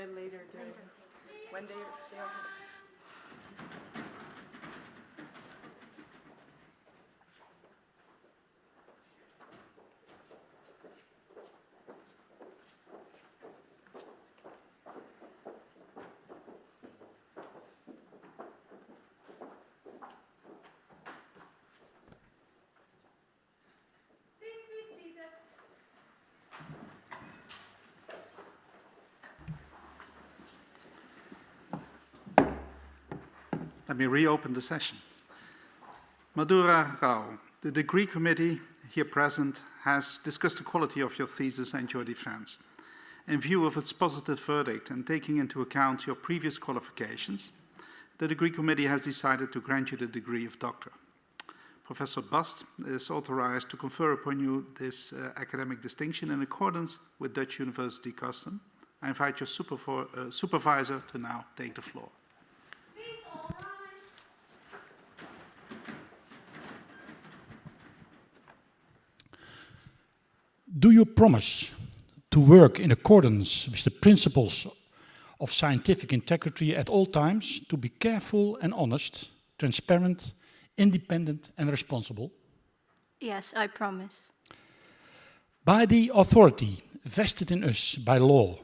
later, when they are. Let me reopen the session. Madhura Rao, the degree committee here present has discussed the quality of your thesis and your defense. In view of its positive verdict and taking into account your previous qualifications, the degree committee has decided to grant you the degree of doctor. Professor Bast is authorized to confer upon you this academic distinction in accordance with Dutch university custom. I invite your supervisor to now take the floor. Do you promise to work in accordance with the principles of scientific integrity at all times, to be careful and honest, transparent, independent and responsible? Yes, I promise. By the authority vested in us by law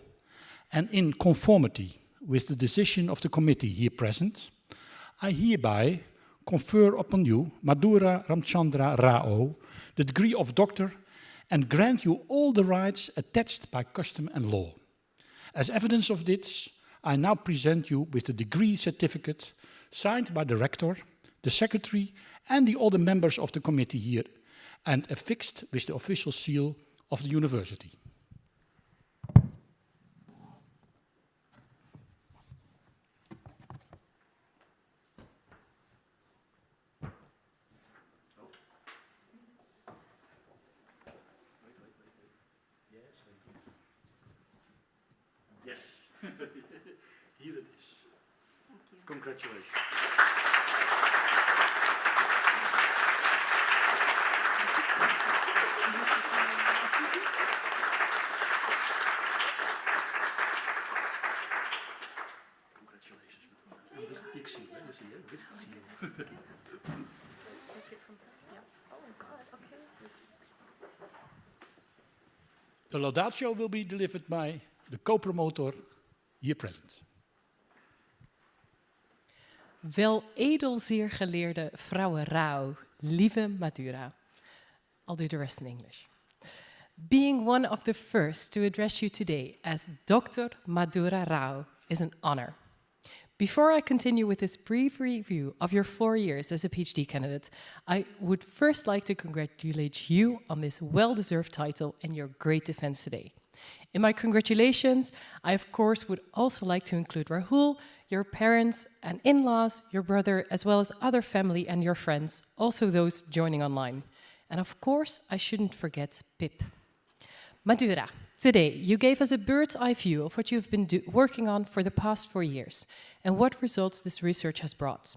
and in conformity with the decision of the committee here present, I hereby confer upon you, Madhura Ramchandra Rao, the degree of doctor and grant you all the rights attached by custom and law. As evidence of this, I now present you with the degree certificate signed by the rector, the secretary and the other members of the committee here and affixed with the official seal of the university. Here it is. Congratulations. The laudatio will be delivered by the co-promotor hier present. Wel edelzeer geleerde vrouwe Rao, lieve Madhura. I'll do the rest in English. Being one of the first to address you today as Dr. Madhura Rao is an honor. Before I continue with this brief review of your 4 years as a PhD candidate, I would first like to congratulate you on this well-deserved title and your great defense today. In my congratulations, I of course would also like to include Rahul, your parents and in-laws, your brother, as well as other family and your friends, also those joining online. And of course, I shouldn't forget Pip. Madhura, today you gave us a bird's eye view of what you've been working on for the past 4 years and what results this research has brought.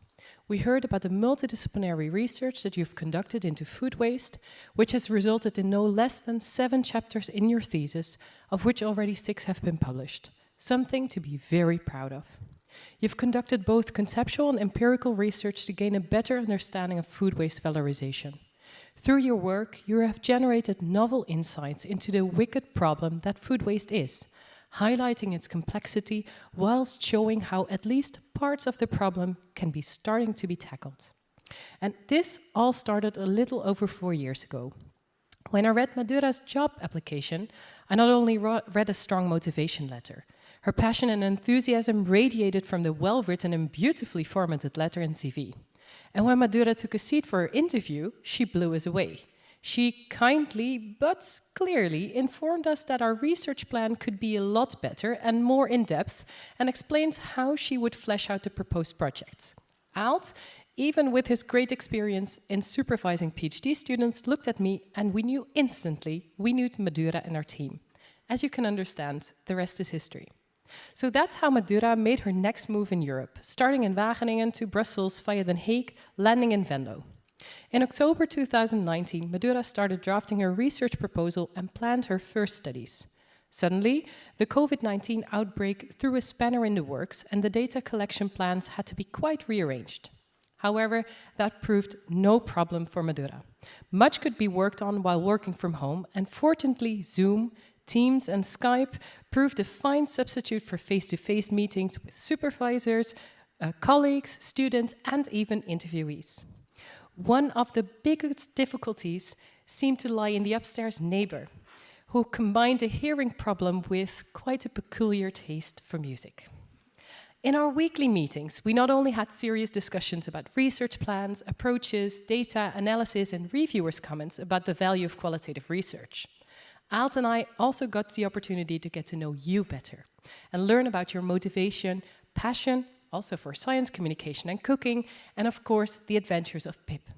We heard about the multidisciplinary research that you've conducted into food waste, which has resulted in no less than 7 chapters in your thesis, of which already 6 have been published. Something to be very proud of. You've conducted both conceptual and empirical research to gain a better understanding of food waste valorization. Through your work, you have generated novel insights into the wicked problem that food waste is, highlighting its complexity whilst showing how at least parts of the problem can be starting to be tackled. And this all started a little over 4 years ago. When I read Madhura's job application, I not only read a strong motivation letter. Her passion and enthusiasm radiated from the well-written and beautifully formatted letter and CV. And when Madhura took a seat for her interview, she blew us away. She kindly but clearly informed us that our research plan could be a lot better and more in-depth and explained how she would flesh out the proposed project. Alt, even with his great experience in supervising PhD students, looked at me and we knew instantly we knew Madhura and our team. As you can understand, the rest is history. So that's how Madhura made her next move in Europe, starting in Wageningen to Brussels via Den Haag, landing in Venlo. In October 2019, Madhura started drafting her research proposal and planned her first studies. Suddenly, the COVID-19 outbreak threw a spanner in the works and the data collection plans had to be quite rearranged. However, that proved no problem for Madhura. Much could be worked on while working from home, and fortunately, Zoom, Teams, and Skype proved a fine substitute for face-to-face meetings with supervisors, colleagues, students, and even interviewees. One of the biggest difficulties seemed to lie in the upstairs neighbor, who combined a hearing problem with quite a peculiar taste for music. In our weekly meetings, we not only had serious discussions about research plans, approaches, data analysis, and reviewers' comments about the value of qualitative research. Aalt and I also got the opportunity to get to know you better and learn about your motivation, passion, also for science communication and cooking, and of course, the adventures of Pip.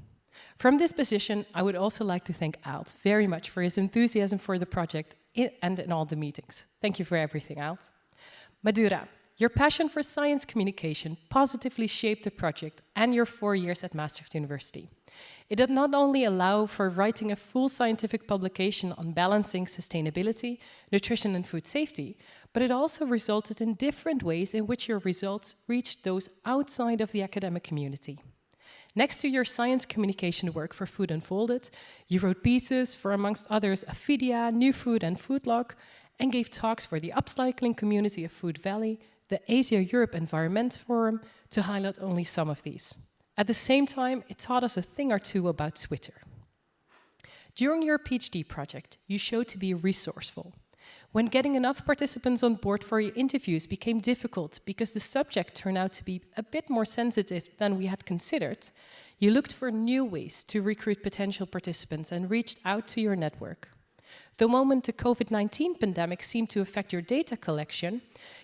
From this position, I would also like to thank Aalt very much for his enthusiasm for the project and in all the meetings. Thank you for everything, Aalt. Madhura, your passion for science communication positively shaped the project and your 4 years at Maastricht University. It did not only allow for writing a full scientific publication on balancing sustainability, nutrition and food safety, but it also resulted in different ways in which your results reached those outside of the academic community. Next to your science communication work for Food Unfolded, you wrote pieces for, amongst others, Aphidia, New Food and Foodlog, and gave talks for the upcycling community of Food Valley, the Asia-Europe Environment Forum, to highlight only some of these. At the same time, it taught us a thing or two about Twitter. During your PhD project, you showed to be resourceful. When getting enough participants on board for your interviews became difficult because the subject turned out to be a bit more sensitive than we had considered, you looked for new ways to recruit potential participants and reached out to your network. The moment the COVID-19 pandemic seemed to affect your data collection,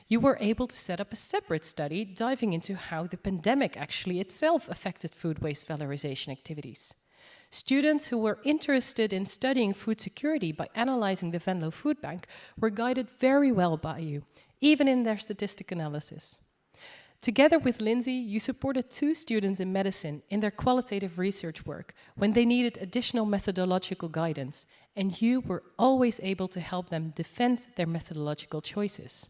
you were able to set up a separate study diving into how the pandemic actually itself affected food waste valorization activities. Students who were interested in studying food security by analyzing the Venlo Food Bank were guided very well by you, even in their statistic analysis. Together with Lindsay, you supported 2 students in medicine in their qualitative research work when they needed additional methodological guidance, and you were always able to help them defend their methodological choices.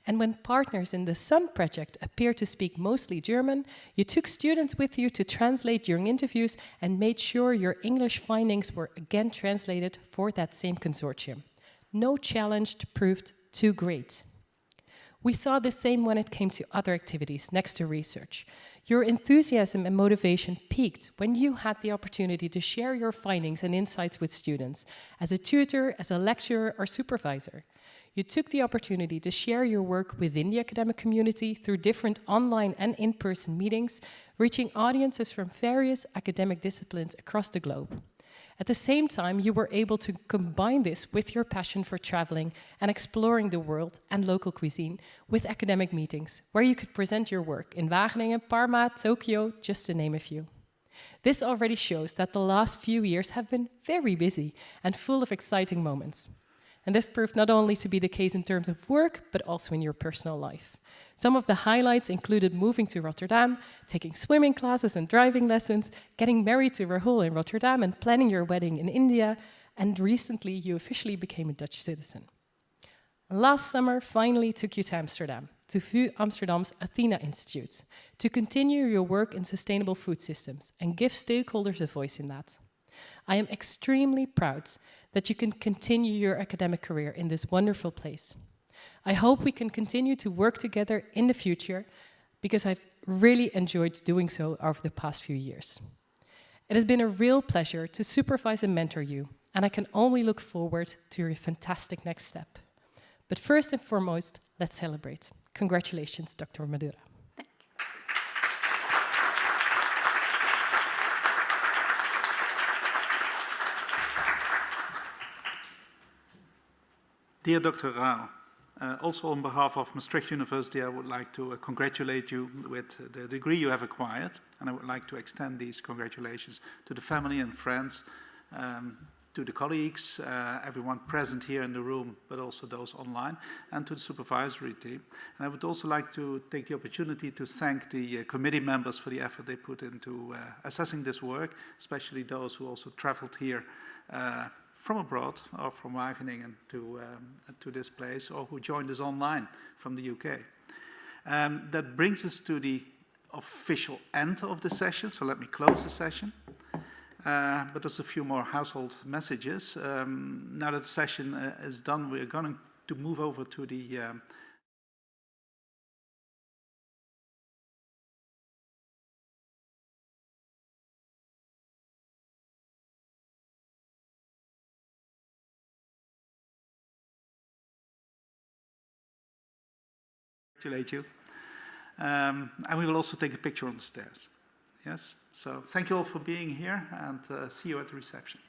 And when partners in the SUN project appeared to speak mostly German, you took students with you to translate during interviews and made sure your English findings were again translated for that same consortium. No challenge proved too great. We saw the same when it came to other activities next to research. Your enthusiasm and motivation peaked when you had the opportunity to share your findings and insights with students, as a tutor, as a lecturer, or supervisor. You took the opportunity to share your work within the academic community through different online and in-person meetings, reaching audiences from various academic disciplines across the globe. At the same time, you were able to combine this with your passion for traveling and exploring the world and local cuisine with academic meetings, where you could present your work in Wageningen, Parma, Tokyo, just to name a few. This already shows that the last few years have been very busy and full of exciting moments. And this proved not only to be the case in terms of work, but also in your personal life. Some of the highlights included moving to Rotterdam, taking swimming classes and driving lessons, getting married to Rahul in Rotterdam and planning your wedding in India, and recently you officially became a Dutch citizen. Last summer finally took you to Amsterdam, to VU Amsterdam's Athena Institute, to continue your work in sustainable food systems and give stakeholders a voice in that. I am extremely proud that you can continue your academic career in this wonderful place. I hope we can continue to work together in the future because I've really enjoyed doing so over the past few years. It has been a real pleasure to supervise and mentor you, and I can only look forward to your fantastic next step. But first and foremost, let's celebrate. Congratulations, Dr. Madhura. Dear Dr. Rao, also on behalf of Maastricht University, I would like to congratulate you with the degree you have acquired, and I would like to extend these congratulations to the family and friends, to the colleagues, everyone present here in the room, but also those online, and to the supervisory team. And I would also like to take the opportunity to thank the committee members for the effort they put into assessing this work, especially those who also traveled here from abroad or from Wageningen to this place, or who joined us online from the UK. That brings us to the official end of the session, so let me close the session. But there's a few more household messages. Now that the session is done, we're going to move over to the congratulate you. And we will also take a picture on the stairs. Yes, so thank you all for being here, and see you at the reception.